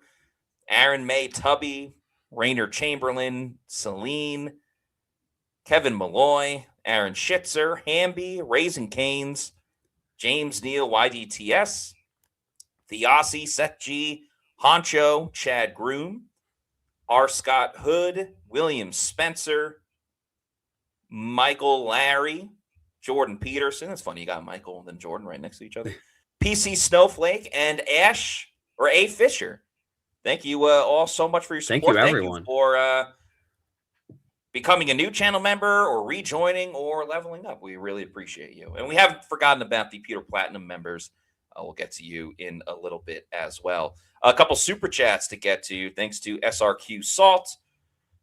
Aaron May Tubby, Rainer Chamberlain, Celine, Kevin Malloy, Aaron Schitzer, Hamby, Raisin Canes, James Neal YDTS, Theossi, Seth G, Honcho, Chad Groom, R. Scott Hood, William Spencer, Michael Larry, Jordan Peterson. It's funny you got Michael and then Jordan right next to each other. PC Snowflake and Ash or A Fisher. Thank you all so much for your support. Thank you, everyone. Thank you for becoming a new channel member or rejoining or leveling up. We really appreciate you. And we haven't forgotten about the Pewter Platinum members. We'll get to you in a little bit as well. A couple super chats to get to. Thanks to SRQ Salt,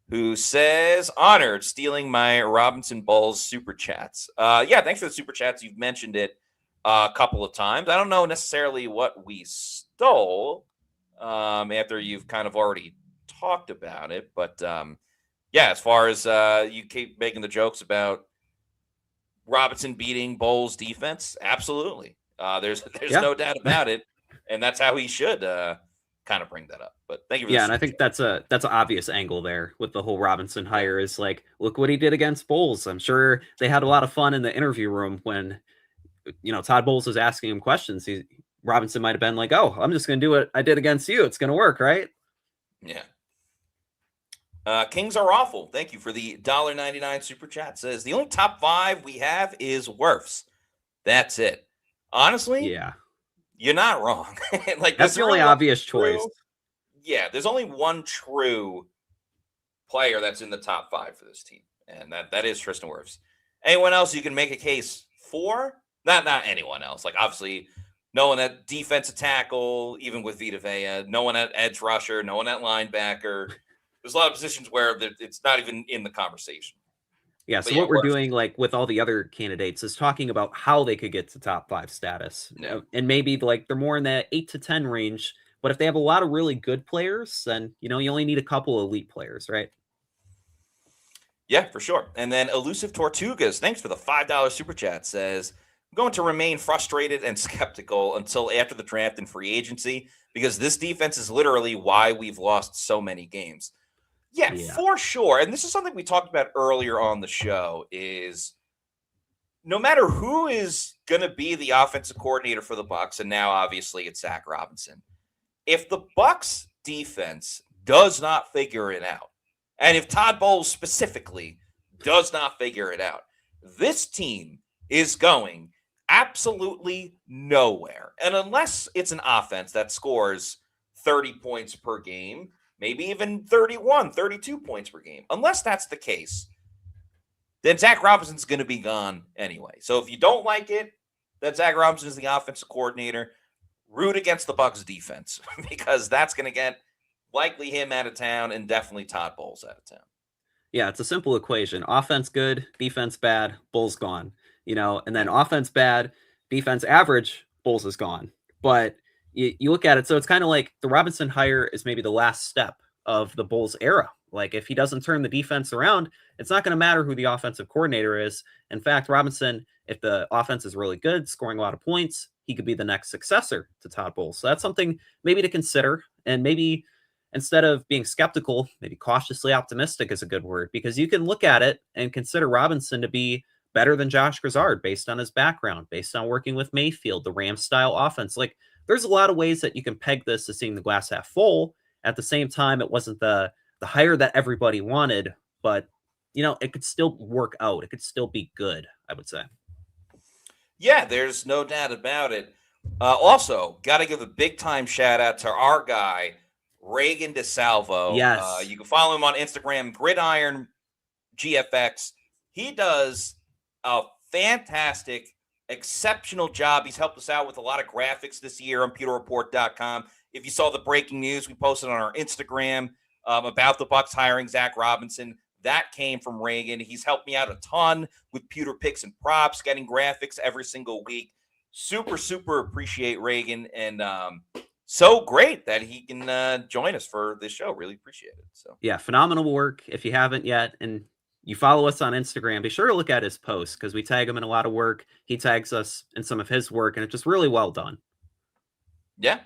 who says, honored stealing my Robinson Bulls super chats. Yeah, thanks for the super chats. You've mentioned it a couple of times. I don't know necessarily what we stole after you've kind of already talked about it. But yeah, as far as you keep making the jokes about Robinson beating Bulls defense, absolutely. There's no doubt about it. And that's how he should kind of bring that up. But thank you for and I think that's an obvious angle there with the whole Robinson hire is like, look what he did against Bulls. I'm sure they had a lot of fun in the interview room when Todd Bowles was asking him questions. Robinson might have been like, oh, I'm just going to do what I did against you. It's going to work, right? Yeah. Kings are awful. Thank you for the $1.99 super chat. Says the only top 5 we have is Wirfs. That's it. Honestly, yeah, you're not wrong. Like that's the only obvious choice. Yeah, there's only one true player that's in the top 5 for this team, and that is Tristan Wirfs. Anyone else you can make a case for? Not anyone else. Like, obviously, no one at defensive tackle, even with Vita Vea, no one at edge rusher, no one at linebacker. There's a lot of positions where it's not even in the conversation. Yeah, so what we're doing, like, with all the other candidates is talking about how they could get to top 5 status. Yeah. And maybe, like, they're more in that 8 to 10 range. But if they have a lot of really good players, then, you only need a couple elite players, right? Yeah, for sure. And then Elusive Tortugas, thanks for the $5 super chat, says, I'm going to remain frustrated and skeptical until after the draft and free agency because this defense is literally why we've lost so many games. Yeah, for sure. And this is something we talked about earlier on the show is no matter who is going to be the offensive coordinator for the Bucs, and now obviously it's Zach Robinson, if the Bucs defense does not figure it out, and if Todd Bowles specifically does not figure it out, this team is going absolutely nowhere. And unless it's an offense that scores 30 points per game, maybe even 31, 32 points per game, unless that's the case, then Zach Robinson's going to be gone anyway. So if you don't like it, that Zach Robinson is the offensive coordinator, root against the Bucs defense because that's going to get likely him out of town and definitely Todd Bowles out of town. Yeah, it's a simple equation. Offense good, defense bad, Bulls gone. And then offense bad, defense average, Bulls is gone. But you look at it, so it's kind of like the Robinson hire is maybe the last step of the Bulls era. Like if he doesn't turn the defense around, it's not going to matter who the offensive coordinator is. In fact, Robinson, if the offense is really good, scoring a lot of points, he could be the next successor to Todd Bowles. So that's something maybe to consider. And maybe instead of being skeptical, maybe cautiously optimistic is a good word, because you can look at it and consider Robinson to be better than Josh Grizzard based on his background, based on working with Mayfield, the Rams style offense. Like there's a lot of ways that you can peg this to seeing the glass half full. At the same time, it wasn't the hire that everybody wanted, but it could still work out. It could still be good, I would say. Yeah, there's no doubt about it. Also, got to give a big time shout out to our guy, Reagan DeSalvo. Yes. You can follow him on Instagram, Gridiron GFX. He does a fantastic, exceptional job. He's helped us out with a lot of graphics this year on PewterReport.com. If you saw the breaking news we posted on our Instagram about the Bucs hiring Zach Robinson, that came from Reagan. He's helped me out a ton with Pewter picks and props, getting graphics every single week. Super, super appreciate Reagan, and so great that he can join us for this show. Really appreciate it. So yeah, phenomenal work. If you haven't yet, and you follow us on Instagram, be sure to look at his posts because we tag him in a lot of work. He tags us in some of his work, and it's just really well done. Yeah,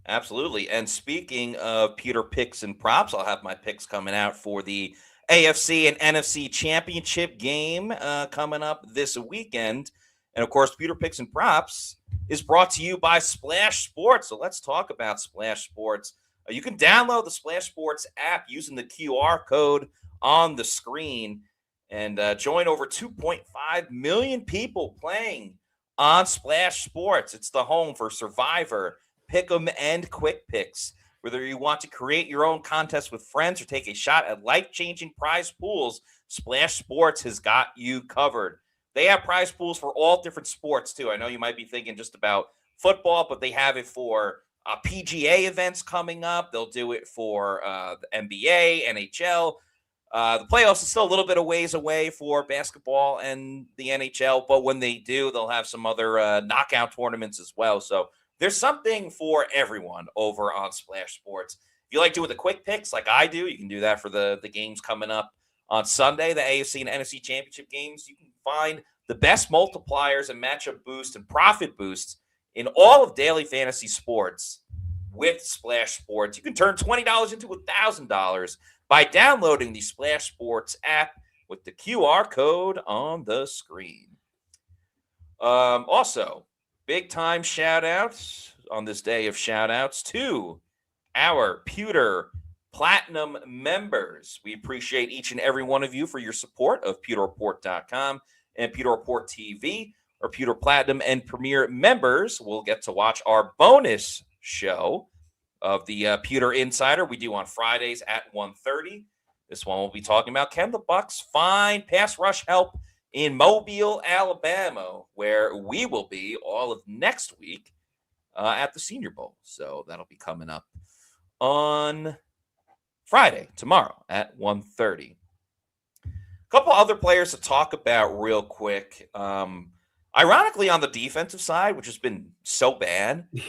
absolutely. And speaking of Pewter picks and props, I'll have my picks coming out for the AFC and NFC championship game coming up this weekend. And of course, Pewter Picks and Props is brought to you by Splash Sports. So let's talk about Splash Sports. You can download the Splash Sports app using the QR code on the screen and join over 2.5 million people playing on Splash Sports. It's the home for Survivor, Pick'em, and Quick Picks. Whether you want to create your own contest with friends or take a shot at life-changing prize pools, Splash Sports has got you covered. They have prize pools for all different sports, too. I know you might be thinking just about football, but they have it for PGA events coming up. They'll do it for the NBA, NHL. The playoffs is still a little bit of ways away for basketball and the NHL, but when they do, they'll have some other knockout tournaments as well. So there's something for everyone over on Splash Sports. If you like doing the quick picks like I do, you can do that for the games coming up on Sunday, the AFC and NFC championship games. You can find the best multipliers and matchup boosts and profit boosts in all of daily fantasy sports with Splash Sports. You can turn $20 into $1,000 by downloading the Splash Sports app with the QR code on the screen. Also, big time shout outs on this day of shout outs to our Pewter Platinum members. We appreciate each and every one of you for your support of PewterReport.com and Pewter Report TV. Our Pewter Platinum and Premier members will get to watch our bonus show of the Pewter Insider we do on Fridays at 1:30. This one will be talking about, can the Bucs find pass rush help in Mobile, Alabama, where we will be all of next week at the Senior Bowl. So that'll be coming up on Friday, tomorrow at 1:30. A couple other players to talk about real quick. Ironically, on the defensive side, which has been so bad, Yeah.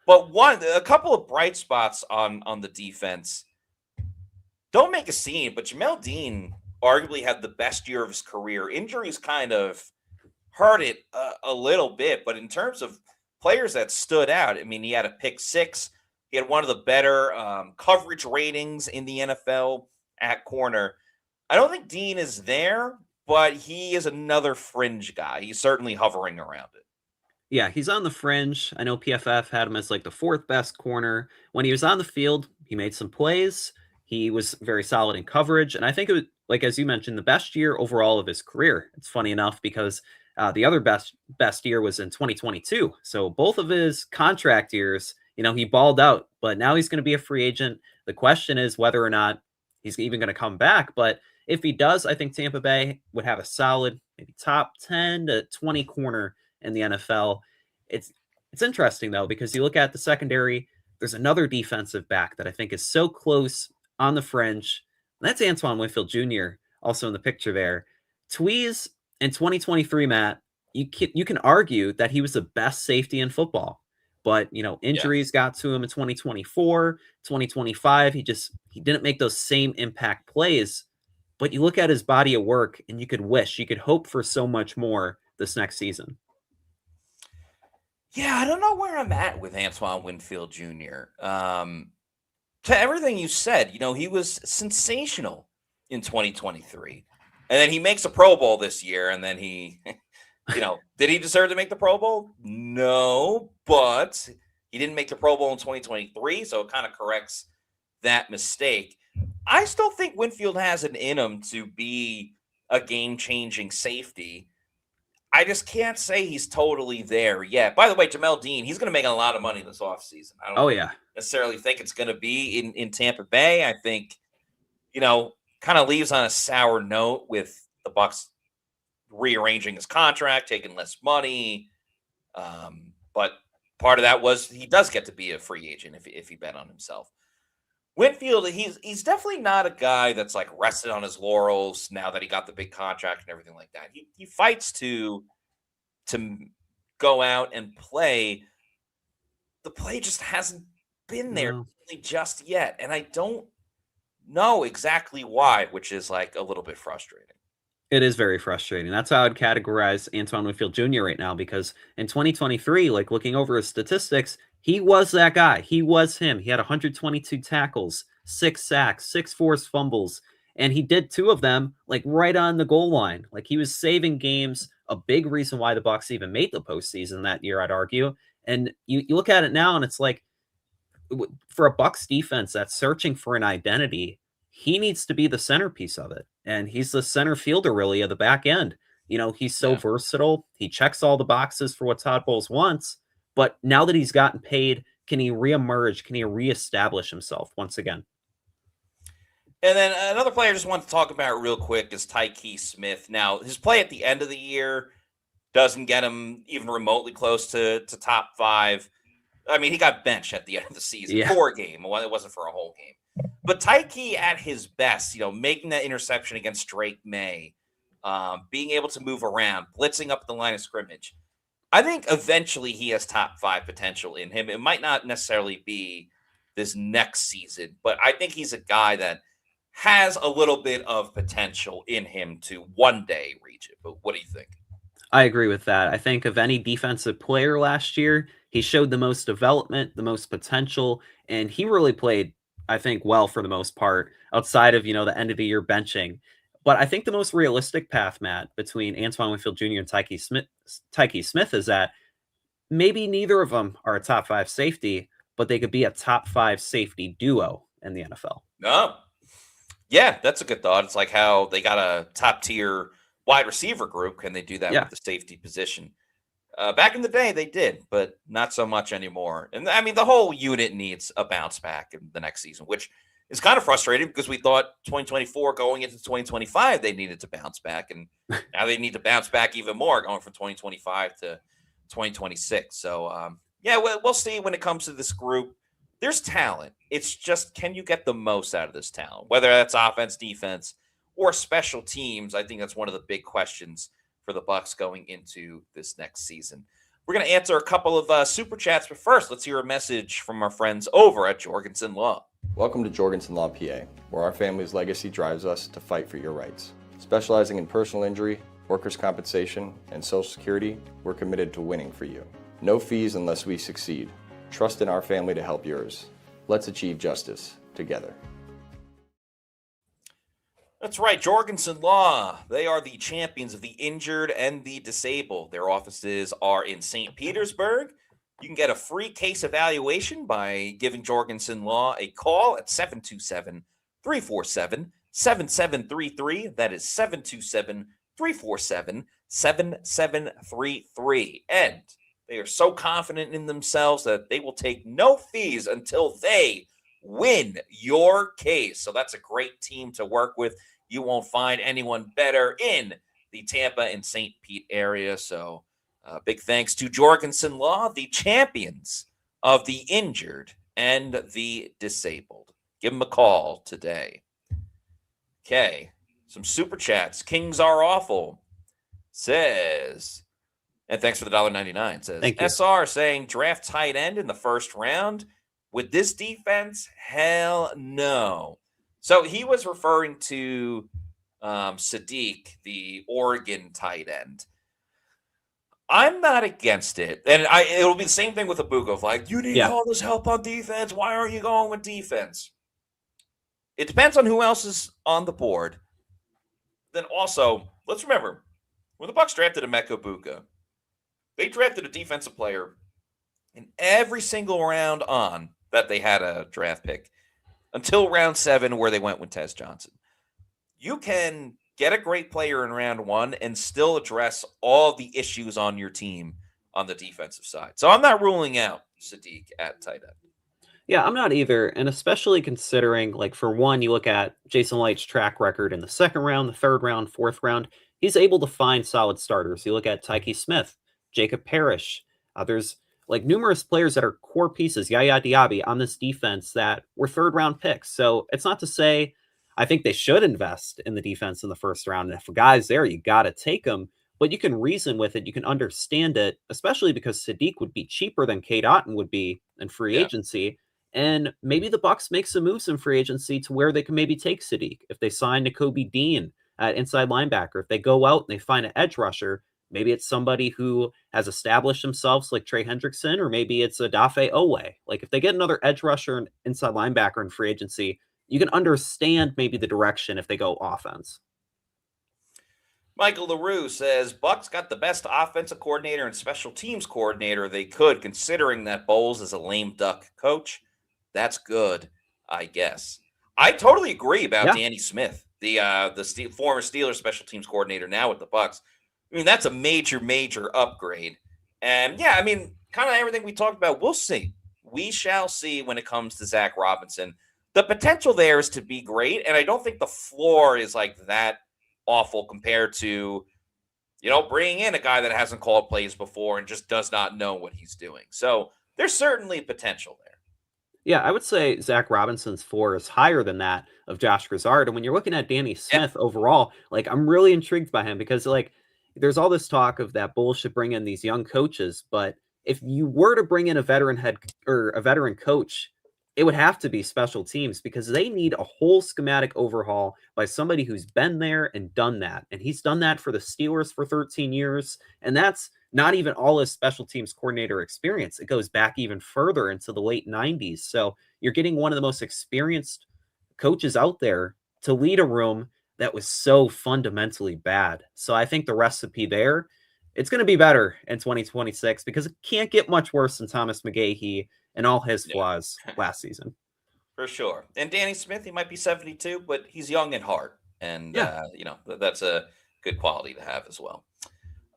but a couple of bright spots on the defense. Don't make a scene, but Jamel Dean arguably had the best year of his career. Injuries kind of hurt it a little bit, but in terms of players that stood out, I mean, he had a pick six. He had one of the better coverage ratings in the NFL at corner. I don't think Dean is there, but he is another fringe guy. He's certainly hovering around it. Yeah, he's on the fringe. I know PFF had him as like the fourth best corner. When he was on the field, he made some plays. He was very solid in coverage. And I think it was, like, as you mentioned, the best year overall of his career. It's funny enough because the other best year was in 2022. So both of his contract years, he balled out, but now he's going to be a free agent. The question is whether or not he's even going to come back. But if he does, I think Tampa Bay would have a solid, maybe top 10 to 20 corner in the NFL. It's interesting though, because you look at the secondary, there's another defensive back that I think is so close on the fringe. And that's Antoine Winfield Jr. also in the picture there. Tweez in 2023, Matt, you can argue that he was the best safety in football. But, injuries got to him in 2024, 2025. He didn't make those same impact plays. But you look at his body of work and you could hope for so much more this next season. Yeah, I don't know where I'm at with Antoine Winfield Jr. To everything you said, he was sensational in 2023. And then he makes a Pro Bowl this year, and then he, did he deserve to make the Pro Bowl? No, but he didn't make the Pro Bowl in 2023, so it kind of corrects that mistake. I still think Winfield has it in him to be a game-changing safety. I just can't say he's totally there yet. By the way, Jamel Dean, he's going to make a lot of money this offseason. I don't necessarily think it's going to be in Tampa Bay. I think, kind of leaves on a sour note with the Bucs rearranging his contract, taking less money. But part of that was he does get to be a free agent if he bet on himself. Winfield, he's definitely not a guy that's like rested on his laurels now that he got the big contract and everything like that. He fights to go out and play. The play just hasn't been there just yet, and I don't know exactly why, which is like a little bit frustrating. It is very frustrating. That's how I'd categorize Antoine Winfield Jr. right now, because in 2023, like looking over his statistics, he was that guy. He was him. He had 122 tackles, 6 sacks, 6 forced fumbles, and he did 2 of them like right on the goal line. Like he was saving games, a big reason why the Bucs even made the postseason that year, I'd argue. And you look at it now and it's like, for a Bucs defense that's searching for an identity, he needs to be the centerpiece of it. And he's the center fielder, really, of the back end. He's so versatile. He checks all the boxes for what Todd Bowles wants. But now that he's gotten paid, can he reemerge? Can he reestablish himself once again? And then another player I just want to talk about real quick is Tyke Smith. Now, his play at the end of the year doesn't get him even remotely close to top 5. I mean, he got benched at the end of the season for a game. It wasn't for a whole game. But Tyke at his best, making that interception against Drake May, being able to move around, blitzing up the line of scrimmage. I think eventually he has top 5 potential in him. It might not necessarily be this next season, but I think he's a guy that has a little bit of potential in him to one day reach it. But what do you think? I agree with that. I think of any defensive player last year, he showed the most development, the most potential, and he really played, I think, well for the most part, outside of, the end of the year benching. But I think the most realistic path, Matt, between Antoine Winfield Jr. and Tyke Smith is that maybe neither of them are a top 5 safety, but they could be a top 5 safety duo in the NFL. No. Yeah, that's a good thought. It's like how they got a top tier wide receiver group. Can they do that with the safety position? Back in the day, they did, but not so much anymore. And I mean, the whole unit needs a bounce back in the next season, which is kind of frustrating because we thought 2024 going into 2025, they needed to bounce back. And now they need to bounce back even more going from 2025 to 2026. So, we'll see when it comes to this group. There's talent. It's just, can you get the most out of this talent? Whether that's offense, defense, or special teams, I think that's one of the big questions for the Bucs going into this next season. We're going to answer a couple of super chats, but first, let's hear a message from our friends over at Jorgenson Law. Welcome to Jorgenson Law, PA, where our family's legacy drives us to fight for your rights. Specializing in personal injury, workers' compensation, and Social Security, we're committed to winning for you. No fees unless we succeed. Trust in our family to help yours. Let's achieve justice together. That's right, Jorgenson Law. They are the champions of the injured and the disabled. Their offices are in St. Petersburg. You can get a free case evaluation by giving Jorgenson Law a call at 727-347-7733. That is 727-347-7733. And they are so confident in themselves that they will take no fees until they win your case. So that's a great team to work with. You won't find anyone better in the Tampa and St. Pete area. So big thanks to Jorgenson Law, the champions of the injured and the disabled. Give them a call today. Okay, some super chats. Kings are awful says, and thanks for the $1.99, says SR saying draft tight end in the first round. With this defense, hell no. So he was referring to Sadiq, the Oregon tight end. I'm not against it. And it'll be the same thing with Abugo. Like, you need all this help on defense. Why aren't you going with defense? It depends on who else is on the board. Then also, let's remember, when the Bucs drafted Emeka Egbuka, they drafted a defensive player in every single round on that they had a draft pick until round 7 where they went with Tez Johnson. You can get a great player in round 1 and still address all the issues on your team on the defensive side. So I'm not ruling out Sadiq at tight end. Yeah, I'm not either. And especially considering, like, for one, you look at Jason Licht's track record in the second round, the third round, fourth round. He's able to find solid starters. You look at Tyke Smith, Jacob Parrish. There's like numerous players that are core pieces, Yaya Diaby, on this defense that were third round picks. So it's not to say I think they should invest in the defense in the first round. And if a guy's there, you got to take him. But you can reason with it. You can understand it, especially because Sadiq would be cheaper than Cade Otton would be in free agency. And maybe the Bucs make some moves in free agency to where they can maybe take Sadiq. If they sign Nakobe Dean at inside linebacker, if they go out and they find an edge rusher, maybe it's somebody who has established themselves like Trey Hendrickson, or maybe it's Odafe Owe. Like if they get another edge rusher and inside linebacker in free agency, you can understand maybe the direction if they go offense. Michael LaRue says, Bucs got the best offensive coordinator and special teams coordinator they could, considering that Bowles is a lame duck coach. That's good, I guess. I totally agree about Danny Smith, the former Steelers special teams coordinator now with the Bucs. I mean, that's a major, major upgrade. And, yeah, I mean, kind of everything we talked about, we'll see. We shall see when it comes to Zach Robinson. The potential there is to be great, and I don't think the floor is like that awful compared to, bringing in a guy that hasn't called plays before and just does not know what he's doing. So there's certainly potential there. Yeah, I would say Zach Robinson's floor is higher than that of Josh Grizzard. And when you're looking at Danny Smith overall, like I'm really intrigued by him because like there's all this talk of that Bulls should bring in these young coaches. But if you were to bring in a veteran head or a veteran coach, it would have to be special teams because they need a whole schematic overhaul by somebody who's been there and done that. And he's done that for the Steelers for 13 years. And that's not even all his special teams coordinator experience. It goes back even further into the late 90s. So you're getting one of the most experienced coaches out there to lead a room that was so fundamentally bad. So I think the recipe there, it's going to be better in 2026 because it can't get much worse than Thomas McGahee and all his flaws last season. For sure. And Danny Smith, he might be 72, but he's young at heart. And, that's a good quality to have as well.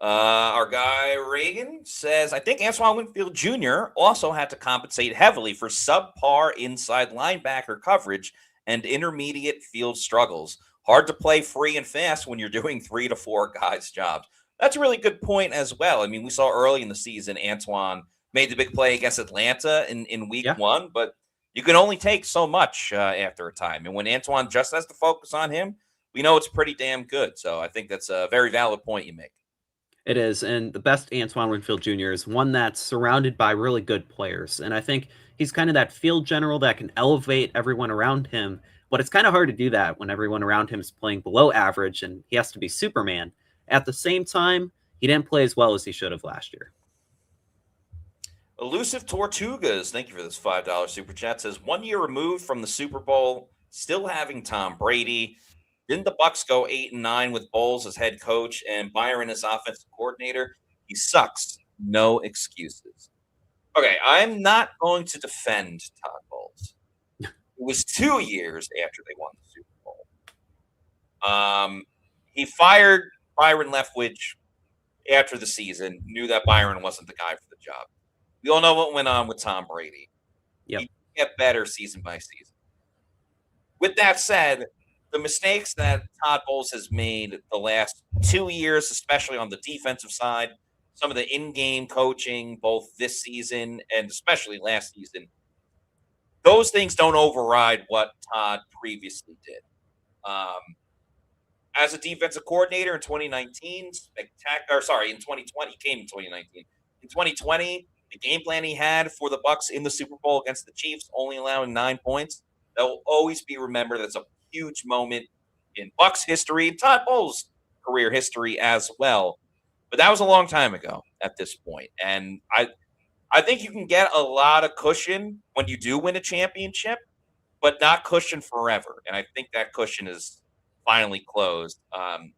Our guy Reagan says, I think Antoine Winfield Jr. also had to compensate heavily for subpar inside linebacker coverage and intermediate field struggles. Hard to play free and fast when you're doing 3 to 4 guys' jobs. That's a really good point as well. I mean, we saw early in the season, Antoine made the big play against Atlanta in week 1, but you can only take so much after a time. And when Antoine just has to focus on him, we know it's pretty damn good. So I think that's a very valid point you make. It is, and the best Antoine Winfield Jr. is one that's surrounded by really good players. And I think he's kind of that field general that can elevate everyone around him, but it's kind of hard to do that when everyone around him is playing below average and he has to be Superman. At the same time, he didn't play as well as he should have last year. Elusive Tortugas, thank you for this $5 super chat, says 1 year removed from the Super Bowl, still having Tom Brady. Didn't the Bucs go 8-9 with Bowles as head coach and Byron as offensive coordinator? He sucks. No excuses. Okay, I'm not going to defend Todd Bowles. It was 2 years after they won the Super Bowl. He fired Byron Leftwich after the season, knew that Byron wasn't the guy for the job. We all know what went on with Tom Brady. Yep. He get better season by season. With that said, the mistakes that Todd Bowles has made the last 2 years, especially on the defensive side, some of the in-game coaching, both this season and especially last season, those things don't override what Todd previously did. As a defensive coordinator in 2019, in 2020, he came in 2019. In 2020, the game plan he had for the Bucs in the Super Bowl against the Chiefs, only allowing 9 points, that will always be remembered as a huge moment in Bucs history, Todd Bowles' career history as well. But that was a long time ago at this point. And I think you can get a lot of cushion when you do win a championship, but not cushion forever. And I think that cushion is finally closed.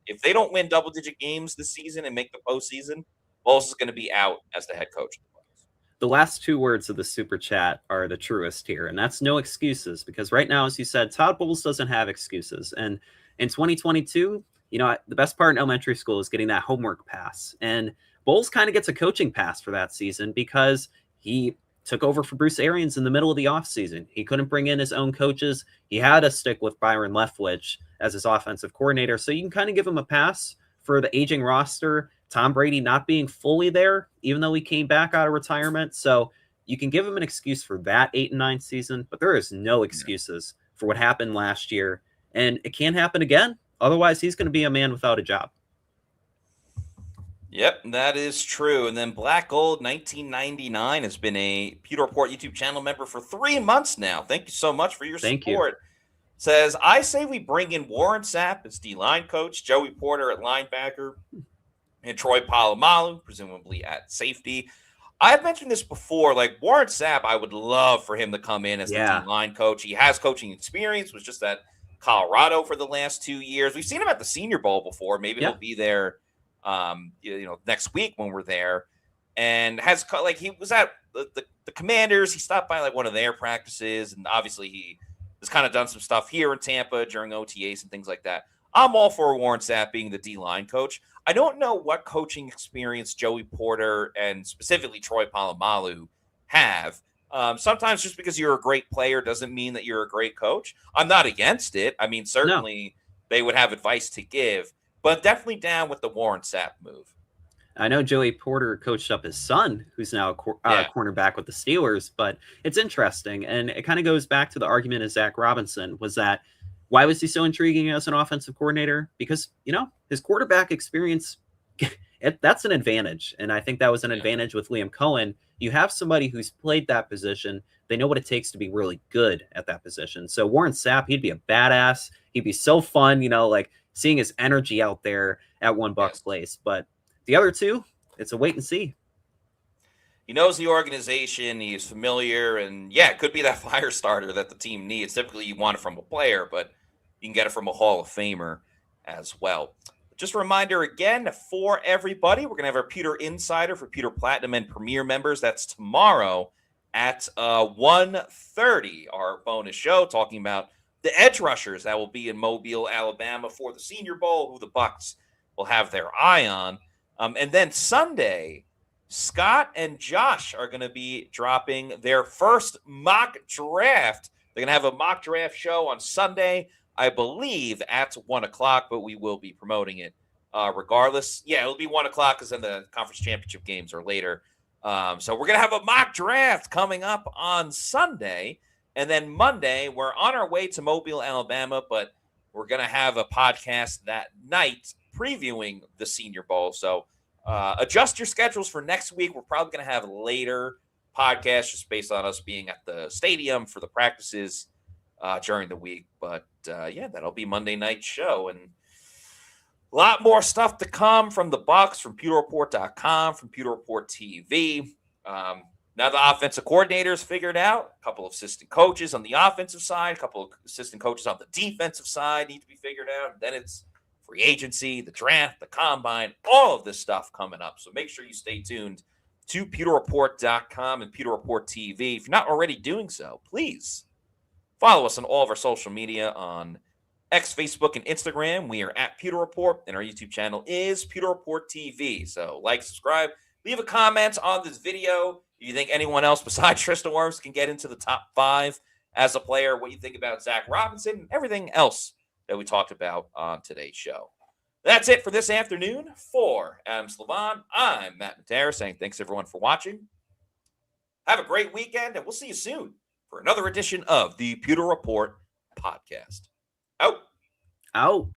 If they don't win double-digit games this season and make the postseason, Bowles is going to be out as the head coach of the Bucs. The last 2 words of the super chat are the truest here, and that's no excuses, because right now, as you said, Todd Bowles doesn't have excuses. And in 2022, the best part in elementary school is getting that homework pass. And Bowles kind of gets a coaching pass for that season because he took over for Bruce Arians in the middle of the offseason. He couldn't bring in his own coaches. He had to stick with Byron Leftwich as his offensive coordinator. So you can kind of give him a pass for the aging roster, Tom Brady not being fully there, even though he came back out of retirement. So you can give him an excuse for that 8-9 season, but there is no excuses for what happened last year. And it can't happen again. Otherwise, he's going to be a man without a job. Yep, that is true. And then Black Gold 1999 has been a Pewter Report YouTube channel member for 3 months now. Thank you so much for your support. Says, I say we bring in Warren Sapp as D-line coach, Joey Porter at linebacker, and Troy Polamalu, presumably at safety. I've mentioned this before, like Warren Sapp, I would love for him to come in as the D-line coach. He has coaching experience, was just at Colorado for the last 2 years. We've seen him at the Senior Bowl before. Maybe he'll be there next week when we're there. And he was at the Commanders. He stopped by like one of their practices, and obviously he has kind of done some stuff here in Tampa during OTAs and things like that. I'm all for Warren Sapp being the D-line coach. I don't know what coaching experience Joey Porter and specifically Troy Polamalu have. Sometimes just because you're a great player doesn't mean that you're a great coach. I'm not against it. I mean, certainly they would have advice to give, but definitely down with the Warren Sapp move. I know Joey Porter coached up his son, who's now a cornerback with the Steelers, but it's interesting. And it kind of goes back to the argument of Zach Robinson, was that why was he so intriguing as an offensive coordinator? Because, his quarterback experience, that's an advantage. And I think that was an advantage with Liam Cohen. You have somebody who's played that position. They know what it takes to be really good at that position. So Warren Sapp, he'd be a badass. He'd be so fun, like seeing his energy out there at One Bucs Place. But the other two, it's a wait and see. He knows the organization. He's familiar. And, it could be that fire starter that the team needs. Typically, you want it from a player, but you can get it from a Hall of Famer as well. Just a reminder again for everybody, we're going to have our Pewter Insider for Pewter Platinum and Premier members. That's tomorrow at 1:30, our bonus show talking about the edge rushers that will be in Mobile, Alabama for the Senior Bowl, who the Bucs will have their eye on. And then Sunday, Scott and Josh are going to be dropping their first mock draft. They're going to have a mock draft show on Sunday, I believe, at 1 o'clock, but we will be promoting it regardless. Yeah, it'll be 1 o'clock because then the conference championship games are later. So we're going to have a mock draft coming up on Sunday. And then Monday, we're on our way to Mobile, Alabama, but we're going to have a podcast that night previewing the Senior Bowl. So adjust your schedules for next week. We're probably going to have later podcasts just based on us being at the stadium for the practices during the week. But that'll be Monday night show. And a lot more stuff to come from the Bucs, from PewterReport.com, from Pewter Report TV. Now the offensive coordinators figured out. A couple of assistant coaches on the offensive side, a couple of assistant coaches on the defensive side need to be figured out. Then it's free agency, the draft, the combine, all of this stuff coming up. So make sure you stay tuned to PewterReport.com and Pewter Report TV. If you're not already doing so, please follow us on all of our social media on X, Facebook, and Instagram. We are at Pewter Report, and our YouTube channel is Pewter Report TV. So like, subscribe, leave a comment on this video. Do you think anyone else besides Tristan Wirfs can get into the top 5 as a player? What you think about Zach Robinson and everything else that we talked about on today's show. That's it for this afternoon. For Adam Slavon, I'm Matt Matera saying thanks everyone for watching. Have a great weekend, and we'll see you soon for another edition of the Pewter Report podcast. Out.